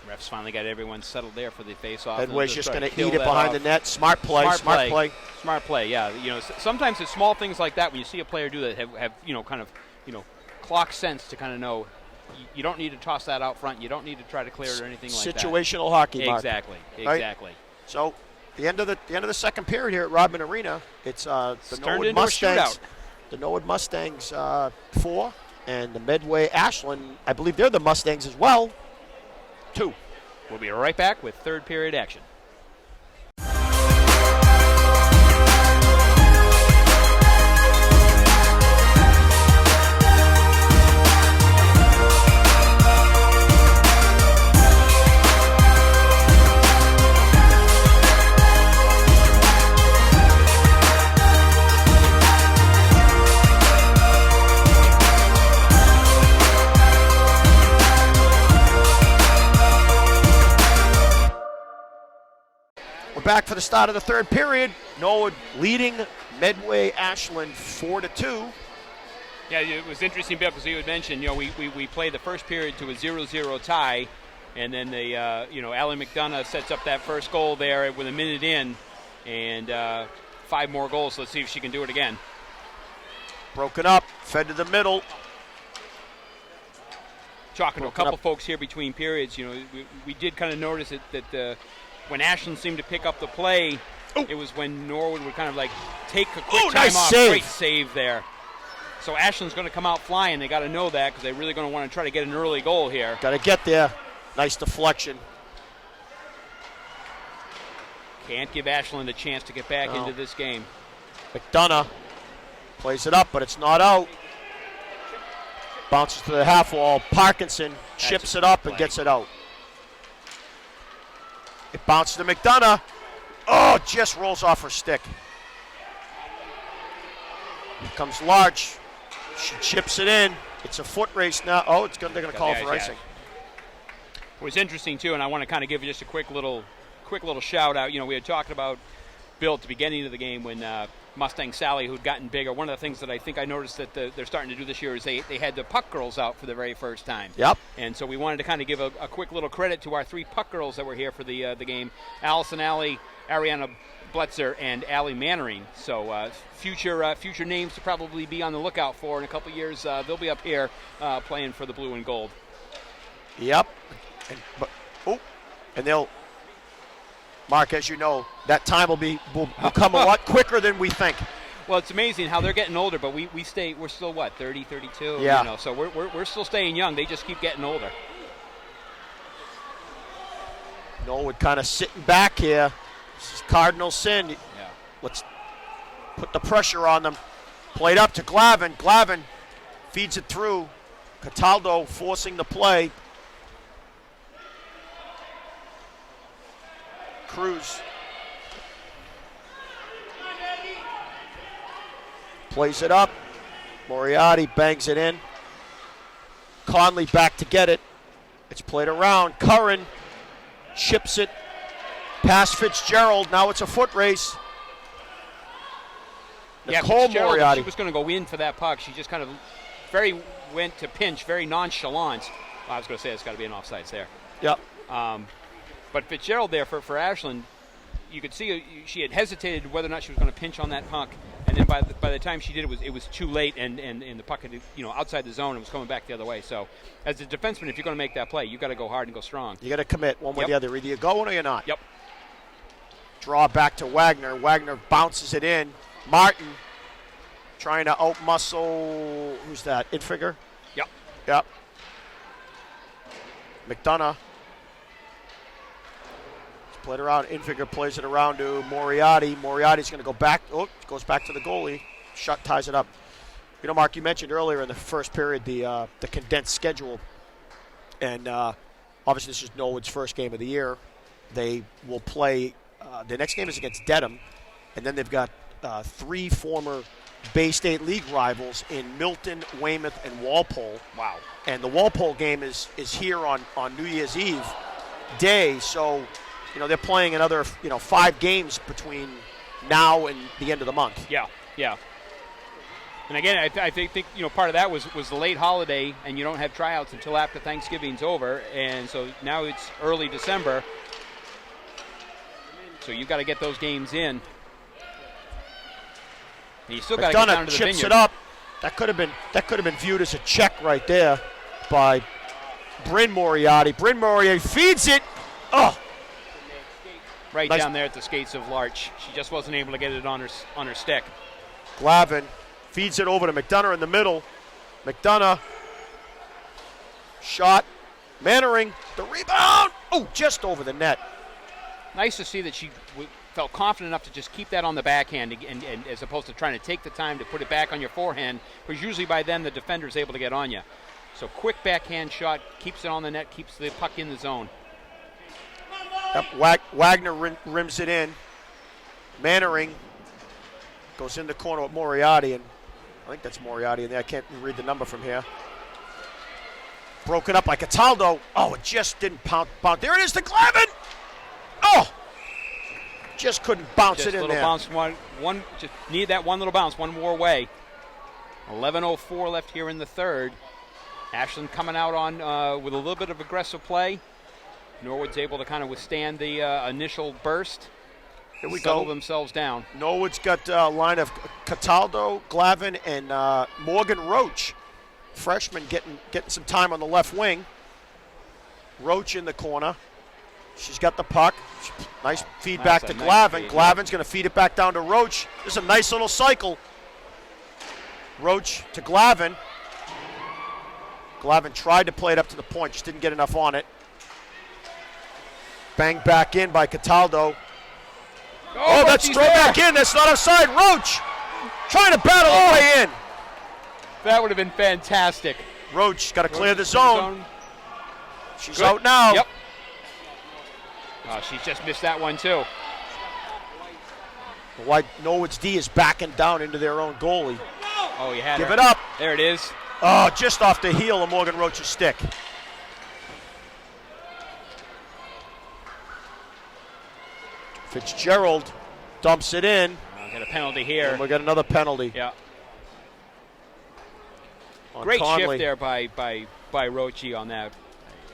Refs finally got everyone settled there for the face-off. Medway's just going to eat it behind the net. Smart play. Smart play. Yeah. You know, sometimes it's small things like that when you see a player do that have clock sense to kind of know you don't need to toss that out front. You don't need to try to clear it or anything like that. Situational hockey, Mark. Exactly. Right? So the end of the second period here at Rodman Arena, it's the Norwood Mustangs. The Norwood Mustangs 4 and the Medway Ashland. I believe they're the Mustangs as well. 2. We'll be right back with third period action. Back for the start of the third period. Norwood leading Medway Ashland 4-2. Yeah, it was interesting, Bill, because you had mentioned, we played the first period to a 0-0 tie, and then Allie McDonough sets up that first goal there with a minute in, and 5 more goals. Let's see if she can do it again. Broken up, fed to the middle. Talking to a couple folks here between periods, we did kind of notice that when Ashland seemed to pick up the play, it was when Norwood would kind of take a quick time off. Save. Great save there. So Ashland's going to come out flying. They got to know that because they're really going to want to try to get an early goal here. Got to get there. Nice deflection. Can't give Ashland a chance to get back into this game. McDonough plays it up, but it's not out. Bounces to the half wall. Parkinson chips it up and gets it out. It bounces to McDonough. Oh, just rolls off her stick. Here comes Larch. She chips it in. It's a foot race now. Oh, they're going to call for icing. It was interesting too, and I want to kind of give you just a quick little shout out. We had talked about Bill at the beginning of the game when Mustang Sally, who'd gotten bigger. One of the things that I think I noticed that they're starting to do this year is they had the puck girls out for the very first time. Yep. And so we wanted to kind of give a quick little credit to our 3 puck girls that were here for the game: Allison Alley, Ariana Bletzer, and Allie Mannering. So future names to probably be on the lookout for in a couple years. They'll be up here playing for the blue and gold. Yep. And they'll, Mark, as you know, that time will come a lot quicker than we think. Well, it's amazing how they're getting older, but we're still, 30, 32? Yeah. So we're still staying young. They just keep getting older. Norwood kind of sitting back here. This is cardinal sin. Yeah. Let's put the pressure on them. Played up to Glavin. Glavin feeds it through. Cataldo forcing the play. Cruz plays it up. Moriarty bangs it in. Conley back to get it. It's played around. Curran chips it past Fitzgerald. Now it's a foot race. Nicole Moriarty. She was going to go in for that puck. She just kind of went to pinch, very nonchalant. I was going to say it's got to be an offsides there. Yep. But Fitzgerald there for Ashland, you could see she had hesitated whether or not she was going to pinch on that puck, and then by the time she did, it was too late, and the puck had, outside the zone and was coming back the other way. So as a defenseman, if you're going to make that play, you got to go hard and go strong. You got to commit one way or the other. Either you're going or you're not. Yep. Draw back to Wagner. Wagner bounces it in. Martin trying to outmuscle. Who's that? Infigure? Yep. McDonough. Played around. Infigure plays it around to Moriarty. Moriarty's going to go back. Oh, goes back to the goalie. Shut ties it up. Mark, you mentioned earlier in the first period the condensed schedule. And obviously this is Norwood's first game of the year. They will play. The next game is against Dedham. And then they've got 3 former Bay State League rivals in Milton, Weymouth, and Walpole. Wow. And the Walpole game is here on New Year's Eve day. So they're playing another, 5 games between now and the end of the month. Yeah. And again, I think part of that was the late holiday, and you don't have tryouts until after Thanksgiving's over, and so now it's early December. So you've got to get those games in. And you still got to get down to the chips vineyard. It up. That could have been viewed as a check right there by Bryn Moriarty. Bryn Moriarty feeds it. Oh. Right down there at the skates of Larch. She just wasn't able to get it on her stick. Glavin feeds it over to McDonough in the middle. McDonough. Shot. Mannering. The rebound. Oh, just over the net. Nice to see that she felt confident enough to just keep that on the backhand and as opposed to trying to take the time to put it back on your forehand, because usually by then the defender's able to get on you. So quick backhand shot, keeps it on the net, keeps the puck in the zone. Yep, Wagner rims it in. Mannering goes in the corner with Moriarty, and I think that's Moriarty in there. I can't read the number from here. Broken up by Cataldo. Oh, it just didn't bounce. There it is to Glavin. Oh, just couldn't bounce just it in little there. Bounce, one, just need that one little bounce, one more way. 11:04 left here in the third. Ashland coming out on with a little bit of aggressive play. Norwood's able to kind of withstand the initial burst. Here we settle go. themselves down. Norwood's got a line of Cataldo, Glavin, and Morgan Roach. Freshman getting some time on the left wing. Roach in the corner. She's got the puck. Nice feed back to Glavin. Glavin's going to feed it back down to Roach. This is a nice little cycle. Roach to Glavin. Glavin tried to play it up to the point, just didn't get enough on it. Banged back in by Cataldo. Oh, that's thrown back in. That's not offside. Roach trying to battle his way in. That would have been fantastic. Roach got to clear the Roach zone. She's Good. out now. Yep. Oh, she's just missed that one too. Why Norwood's D is backing down into their own goalie. Oh, you had Give her. it up. There it is. Oh, just off the heel of Morgan Roach's stick. Fitzgerald dumps it in. Got a penalty here. And we got another penalty. Yeah. On Great Conley. shift there by Rochi on that.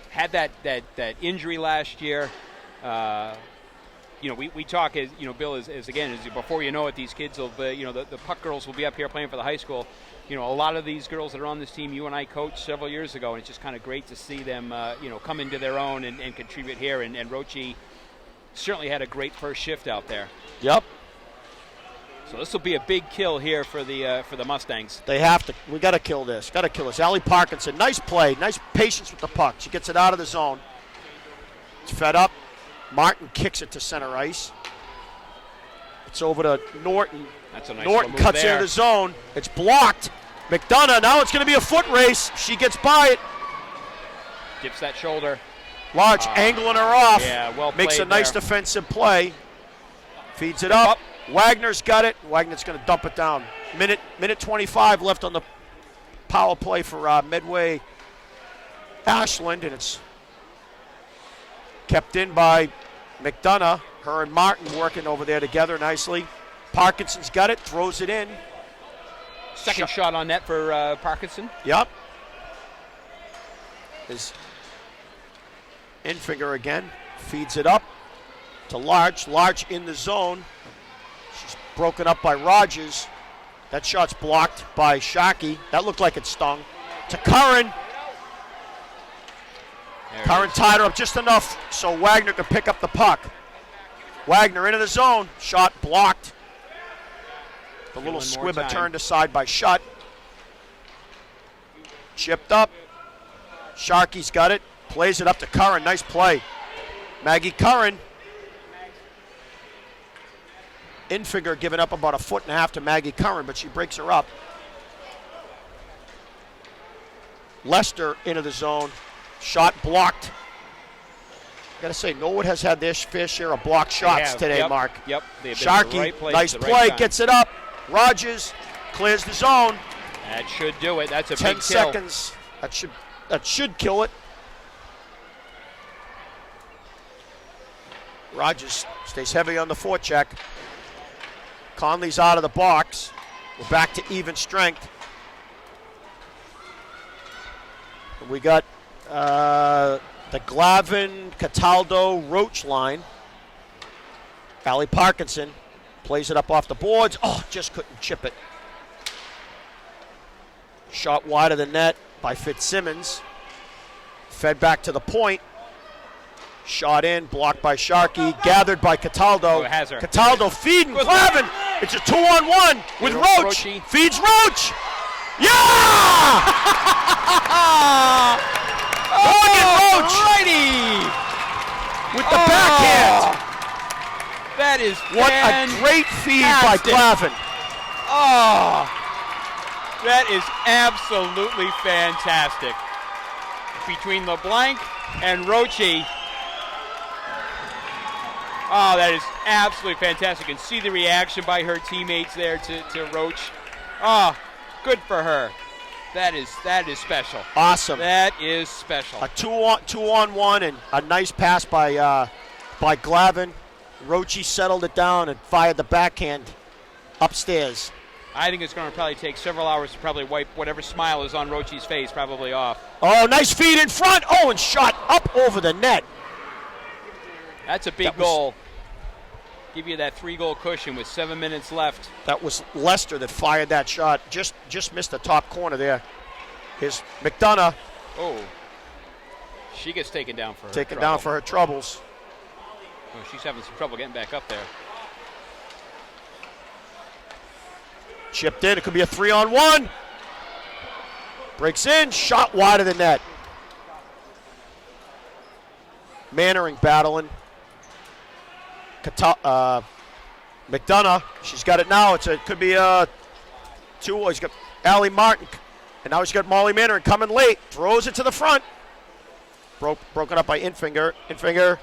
Had that injury last year. We talk as Bill is again before you know it, these kids will be, the puck girls will be up here playing for the high school. A lot of these girls that are on this team, you and I coached several years ago, and it's just kind of great to see them come into their own and contribute here. And Rochi certainly had a great first shift out there. Yep. So this will be a big kill here for the Mustangs. They have to. We got to kill this. Got to kill this. Allie Parkinson, nice play, nice patience with the puck. She gets it out of the zone. It's fed up. Martin kicks it to center ice. It's over to Norton. That's a nice Norton move cuts there. into the zone. It's blocked. McDonough. Now it's going to be a foot race. She gets by it. Dips that shoulder. Large angling her off. Yeah, well Makes a played nice there. defensive play. Feeds it up. Wagner's got it. Wagner's going to dump it down. Minute 25 left on the power play for Medway Ashland, and it's kept in by McDonough. Her and Martin working over there together nicely. Parkinson's got it. Throws it in. Second shot on net for Parkinson. Yep. Is Infinger again. Feeds it up to Large. Large in the zone. She's broken up by Rogers. That shot's blocked by Sharkey. That looked like it stung. To Curran. Curran tied her up just enough so Wagner could pick up the puck. Wagner into the zone. Shot blocked. The little squibber turned aside by Shutt. Chipped up. Sharkey's got it. Plays it up to Curran. Nice play. Maggie Curran. Infinger giving up about 1.5 feet to Maggie Curran, but she breaks her up. Lester into the zone. Shot blocked. Got to say, Norwood has had their fair share of blocked shots today, yep, Mark. Yep. They've been Sharkey, in the right place nice at the right play, time. gets it up. Rogers clears the zone. That should do it. That's a 10 big seconds. That should kill it. Rogers stays heavy on the forecheck. Conley's out of the box. We're back to even strength. We got the Glavin, Cataldo, Roach line. Allie Parkinson plays it up off the boards. Oh, just couldn't chip it. Shot wide of the net by Fitzsimmons. Fed back to the point. Shot in, blocked by Sharkey, gathered by Cataldo. Oh, it has her. Cataldo feeding Good Glavin. It's a 2-on-1 with Roach. Roachy. Feeds Roach. Yeah! Morgan Roach Righty! with the backhand. That is What a great feed by fantastic. Glavin. Oh, that is absolutely fantastic. Between LeBlanc and Rochi. Oh, that is absolutely fantastic. You can see the reaction by her teammates there to Roach. Oh, good for her. That is special. Awesome. That is special. A two-on-one and a nice pass by Glavin. Rochi settled it down and fired the backhand upstairs. I think it's going to probably take several hours to probably wipe whatever smile is on Rochi's face probably off. Oh, nice feed in front. Oh, and shot up over the net. That's a big goal. Give you that 3-goal cushion with 7 minutes left. That was Lester that fired that shot. Just missed the top corner there. Here's McDonough. Oh, she gets taken down for her Taken trouble. down for her troubles. Oh, she's having some trouble getting back up there. Chipped in. It could be a 3-on-1. Breaks in. Shot wide of the net. Mannering battling. McDonough. She's got it now. It could be a 2. He's got Allie Martin And now he's got Molly Mannering coming late. Throws it to the front. Broken up by Infinger. Infinger.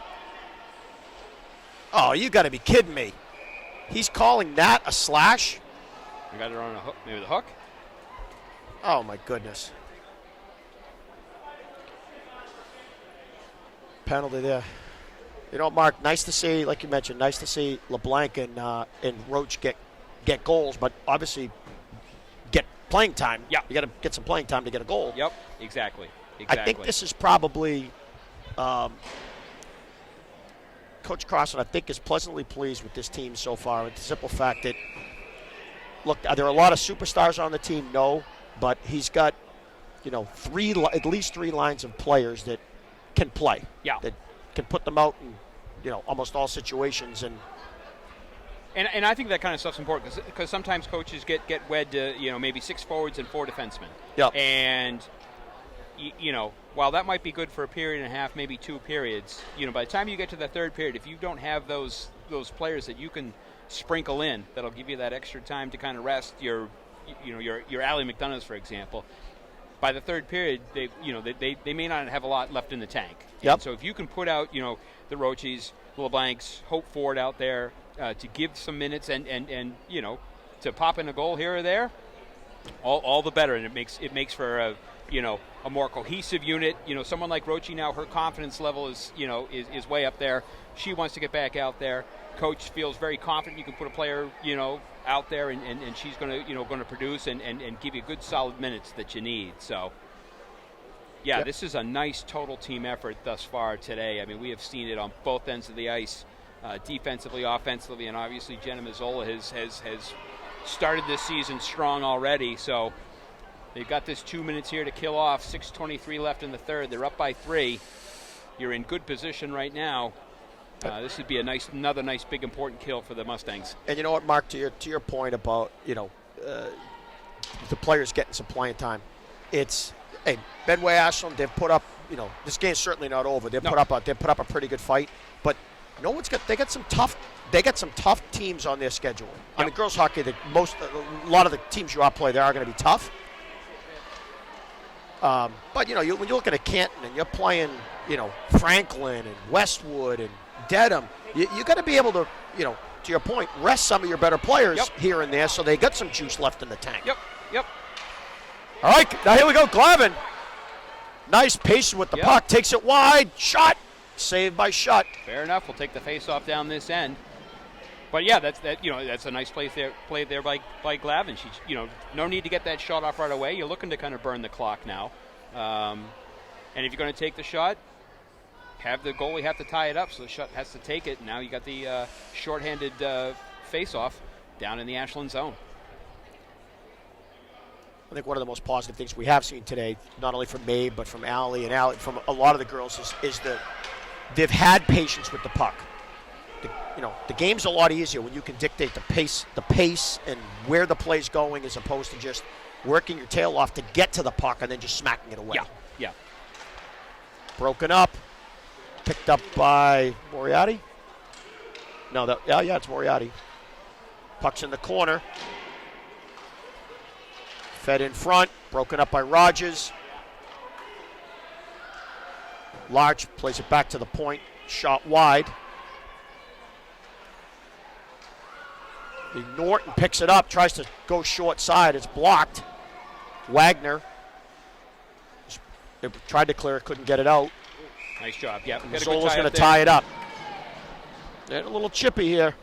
Oh, you got to be kidding me. He's calling that a slash? I got it on a hook. Maybe the hook? Oh, my goodness. Penalty there. You know, Mark, nice to see, like you mentioned, nice to see LeBlanc and Roach get goals, but obviously get playing time. Yeah. You got to get some playing time to get a goal. Yep, exactly. I think this is probably Coach Carson, I think, is pleasantly pleased with this team so far. With the simple fact that, look, are there a lot of superstars on the team? No, but he's got, at least three lines of players that can play. Yeah. That can put them out in, almost all situations. And I think that kind of stuff's important because sometimes coaches get wed to, maybe 6 forwards and 4 defensemen. Yeah. And, while that might be good for a period and a half, maybe 2 periods, by the time you get to the third period, if you don't have those players that you can sprinkle in, that'll give you that extra time to kind of rest your Allie McDonoughs, for example. By the third period, they may not have a lot left in the tank. Yep. And so if you can put out, the Roachies, LeBlancs, Hope Ford out there to give some minutes and to pop in a goal here or there, all the better. And it makes for a more cohesive unit. Someone like Roachie now, her confidence level is way up there. She wants to get back out there. Coach feels very confident you can put a player, out there and she's going to produce and give you good solid minutes that you need. So, yeah, This is a nice total team effort thus far today. I mean, we have seen it on both ends of the ice, defensively, offensively, and obviously Jenna Mazzola has started this season strong already. So they've got this 2 minutes here to kill off. 6:23 left in the third. They're up by 3. You're in good position right now. This would be another nice, big, important kill for the Mustangs. And you know what, Mark, to your point about the players getting some playing time, Medway, Ashland, they've put up, this game's certainly not over. They've put up a pretty good fight, but they got some tough teams on their schedule. Yep. I mean, girls hockey, a lot of the teams you play there are going to be tough. But when you look at a Canton and you're playing, Franklin and Westwood and Dedham, you got to be able to, to your point, rest some of your better players here and there so they got some juice left in the tank. Yep. All right, now here we go, Glavin. Nice patience with the puck, takes it wide, shot, saved by Shutt. Fair enough. We'll take the face-off down this end. But yeah, that's a nice play there by Glavin. She, no need to get that shot off right away. You're looking to kind of burn the clock now, and if you're going to take the shot, have the goalie have to tie it up, so the Shutt has to take it. Now you got the shorthanded face-off down in the Ashland zone. I think one of the most positive things we have seen today, not only from Mabe but from Allie and from a lot of the girls, is that they've had patience with the puck. The game's a lot easier when you can dictate the pace and where the play's going, as opposed to just working your tail off to get to the puck and then just smacking it away. Yeah. Broken up, picked up by Moriarty. No, it's Moriarty. Puck's in the corner. Fed in front, broken up by Rogers. Large plays it back to the point, shot wide. Norton picks it up, tries to go short side. It's blocked. Wagner tried to clear it, couldn't get it out. Nice job. Yeah, Zola's going to tie it up. And a little chippy here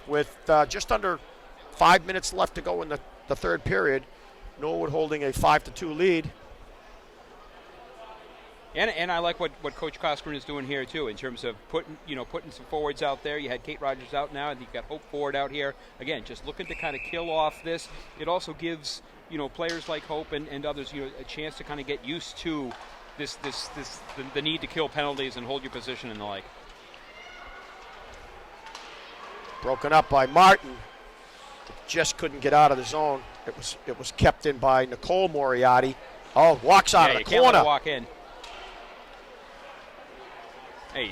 with just under 5 minutes left to go in the third period. Norwood holding a 5-2 lead. And I like what Coach Koskinen is doing here too, in terms of putting some forwards out there. You had Kate Rogers out now, and you've got Hope Ford out here. Again, just looking to kind of kill off this. It also gives players like Hope and others a chance to kind of get used to the need to kill penalties and hold your position and the like. Broken up by Martin. Just couldn't get out of the zone. It was kept in by Nicole Moriarty. Oh, walks out of the corner. Can't let her walk in.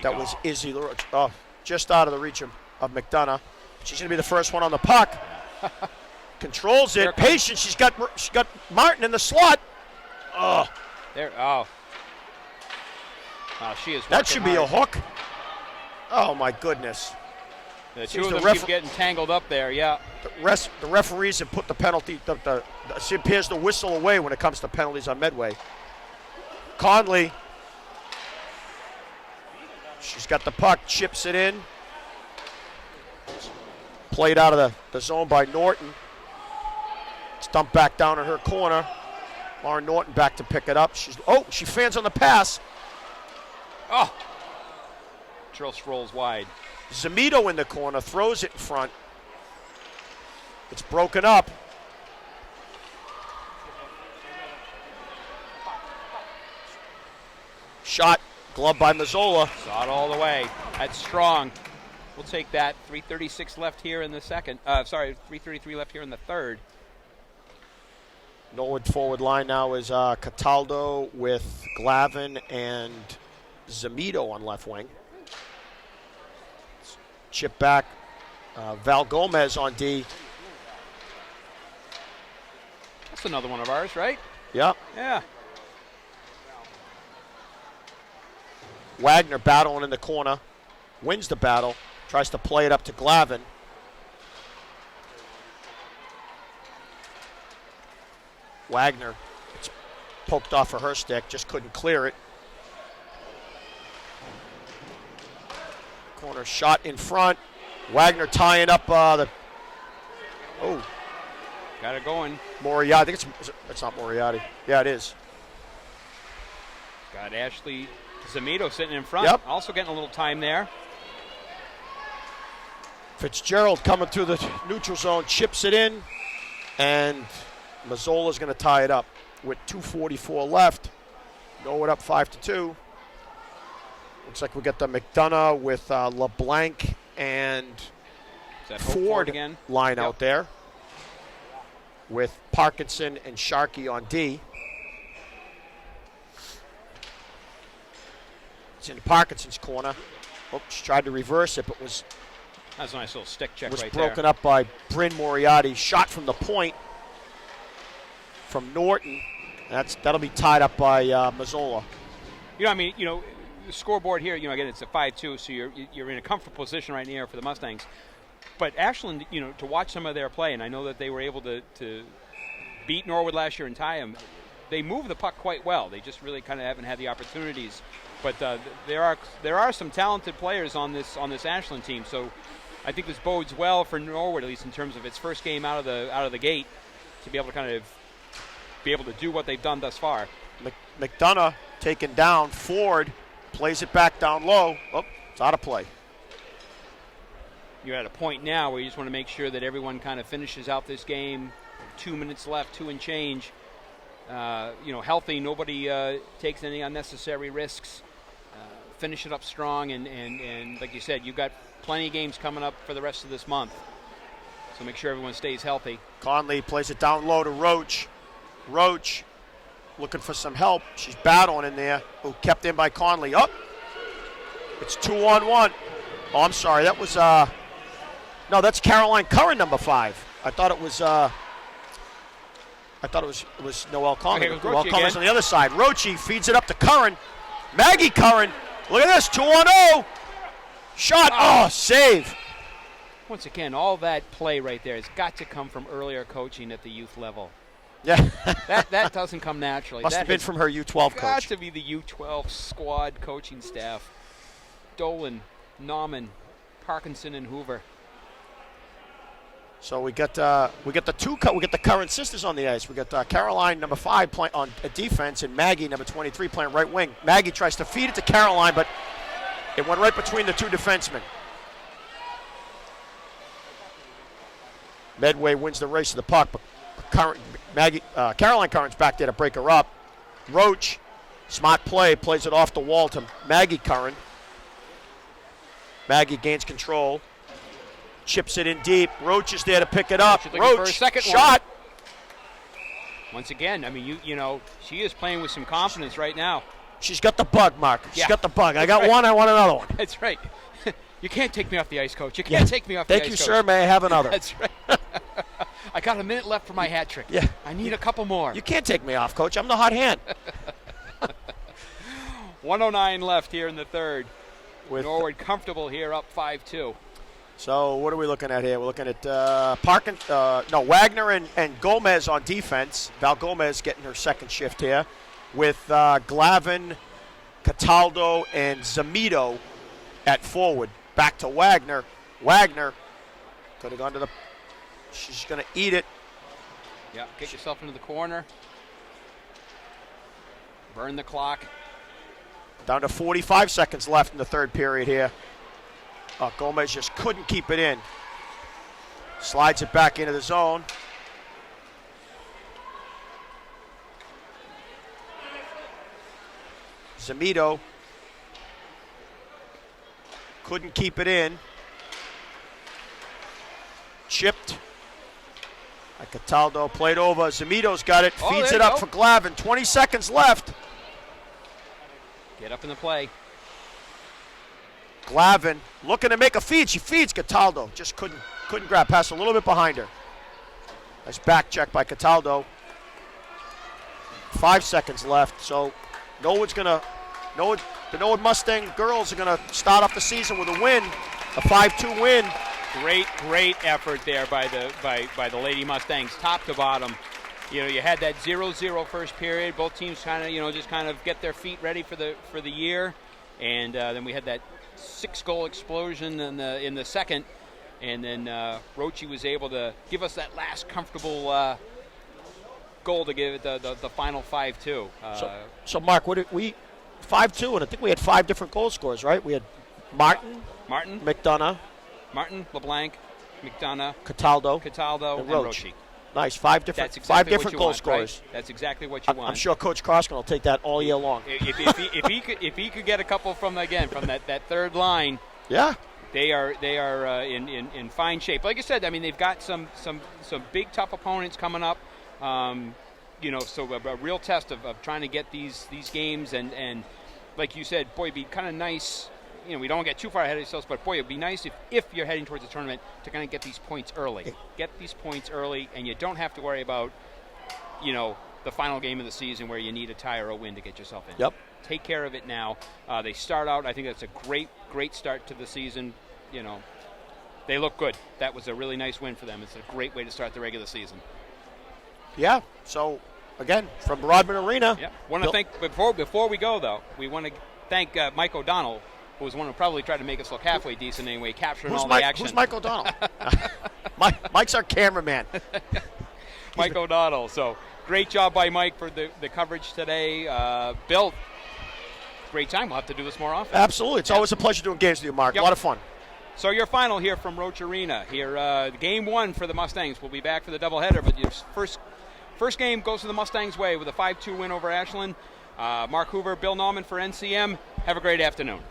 That was Izzy LaRoche. Oh, just out of the reach of McDonough. She's going to be the first one on the puck. Controls it. Patient. She's got Martin in the slot. Oh, There. Oh. She is. that should working be a hard. hook. Oh, my goodness. The Seems two of the them keep getting tangled up there. Yeah. The referees have put the penalty, she appears to whistle away when it comes to penalties on Medway. Conley, she's got the puck, chips it in. Played out of the zone by Norton. It's dumped back down in her corner. Lauren Norton back to pick it up. She fans on the pass. Oh. Trill rolls wide. Zamito in the corner, throws it in front. It's broken up. Shot, glove by Mazzola. Saw it all the way. That's strong. We'll take that. 3:36 left here in the second. 3:33 left here in the third. Norwood forward line now is Cataldo with Glavin and Zamito on left wing. Chip back. Val Gomez on D. That's another one of ours, right? Yep. Yeah. Wagner battling in the corner. Wins the battle. Tries to play it up to Glavin. Wagner. It's poked off of her stick. Just couldn't clear it. Corner shot in front. Wagner tying up the. Oh. Got it going. Moriarty. I think it's not Moriarty. Yeah, it is. Got Ashley Zamito sitting in front. Yep. Also getting a little time there. Fitzgerald coming through the neutral zone, chips it in, and Mazzola's going to tie it up with 2:44 left. Norwood up 5-2. Looks like we got the McDonough with LeBlanc and Is that Ford again? line Yep. out there with Parkinson and Sharkey on D. It's in Parkinson's corner. Oh, she tried to reverse it, but was That's a nice little stick check right broken there. up by Bryn Moriarty. Shot from the point from Norton. That'll be tied up by Mazzola. The scoreboard here, again, it's a 5-2, so you're in a comfortable position right now for the Mustangs. But Ashland, to watch some of their play, and I know that they were able to beat Norwood last year and tie them. They move the puck quite well. They just really kind of haven't had the opportunities. But there are some talented players on this Ashland team. So I think this bodes well for Norwood, at least in terms of its first game out of the gate, to be able to kind of be able to do what they've done thus far. McDonough taken down. Ford plays it back down low. Oh, it's out of play. You're at a point now where you just want to make sure that everyone kind of finishes out this game. 2 minutes left, 2 and change. Healthy. Nobody takes any unnecessary risks. Finish it up strong, and like you said, you've got plenty of games coming up for the rest of this month. So make sure everyone stays healthy. Conley plays it down low to Roach. Roach looking for some help. She's battling in there. Oh, kept in by Conley. Up. It's 2-on-1. Oh, I'm sorry. That was no, that's Caroline Curran, number 5. I thought it was it was Noelle Conley. Okay, Noelle Rochi Conley's again. on the other side. Rochi feeds it up to Curran. Maggie Curran. Look at this. 2-on-0. Shot. Oh, save. Once again, all that play right there has got to come from earlier coaching at the youth level. Yeah. That doesn't come naturally. Must that have been has from her U12 got coach. to be the U12 squad coaching staff. Dolan, Nauman, Parkinson, and Hoover. So we got the Curran sisters on the ice. We got Caroline, number 5, playing on defense, and Maggie, number 23, playing right wing. Maggie tries to feed it to Caroline, but it went right between the two defensemen. Medway wins the race to the puck, but Caroline Curran's back there to break her up. Roach, smart play, plays it off the wall to Maggie Curran. Maggie gains control. Chips it in deep. Roach is there to pick it up. She's looking for a Roach, second shot. Once again, I mean, she is playing with some confidence right now. She's got the bug, Mark. She's Yeah. got the bug. I got right. one, I want another one. That's right. You can't take me off the ice, coach. You can't take me off the Thank ice, you, coach. sir. May I have another? That's right. I got a minute left for my hat trick. Yeah. I need a couple more. You can't take me off, Coach. I'm the hot hand. 1:09 left here in the third. With Norwood comfortable here, up 5-2. So what are we looking at here? We're looking at Wagner and Gomez on defense. Val Gomez getting her second shift here with Glavin, Cataldo, and Zamito at forward. Back to Wagner. Wagner could have gone to the – she's going to eat it. Yeah, get yourself into the corner. Burn the clock. Down to 45 seconds left in the third period here. Gomez just couldn't keep it in. Slides it back into the zone. Zamito couldn't keep it in. Chipped. Cataldo played over. Zamito's got it. Feeds there it you up go. for Glavin. 20 seconds left. Get up in the play. Glavin looking to make a feed. She feeds Cataldo. Just couldn't grab past a little bit behind her. Nice back check by Cataldo. 5 seconds left. So the Norwood Mustang girls are going to start off the season with a win, a 5-2 win. Great effort there by the Lady Mustangs, top to bottom. You know, you had that 0-0 first period. Both teams kind of get their feet ready for the year, and then we had that 6-goal explosion in the second, and then Roche was able to give us that last comfortable goal to give it the final 5-2. So Mark, what did we 5-2, and I think we had 5 different goal scorers, right? We had Martin, McDonough, LeBlanc, McDonough, Cataldo, and Roche. Roche. Nice, 5 different goal scorers. Right? That's exactly what you want. I'm sure Coach Crossman will take that all year long. If he could get a couple from that third line, yeah, they are in fine shape. Like I said, I mean they've got some big tough opponents coming up. So a real test of trying to get these games and like you said, boy, it'd be kind of nice. You know, we don't get too far ahead of ourselves, but boy, it'd be nice if you're heading towards the tournament to kind of get these points early. Get these points early, and you don't have to worry about, the final game of the season where you need a tie or a win to get yourself in. Yep. Take care of it now. They start out, I think that's a great start to the season. You know, they look good. That was a really nice win for them. It's a great way to start the regular season. Yeah. So, again, from Rodman Arena. Yeah. Want to thank, before we go, though, we want to thank Mike O'Donnell, who was one who probably tried to make us look halfway decent anyway, capturing all the action. Who's Mike O'Donnell? Mike's our cameraman. Mike O'Donnell. So great job by Mike for the coverage today. Bill, great time. We'll have to do this more often. Absolutely. It's always a pleasure doing games with you, Mark. Yep. A lot of fun. So your final here from Roche Arena. Here, game 1 for the Mustangs. We'll be back for the doubleheader, but your first game goes to the Mustangs' way with a 5-2 win over Ashland. Mark Hoover, Bill Nauman for NCM. Have a great afternoon.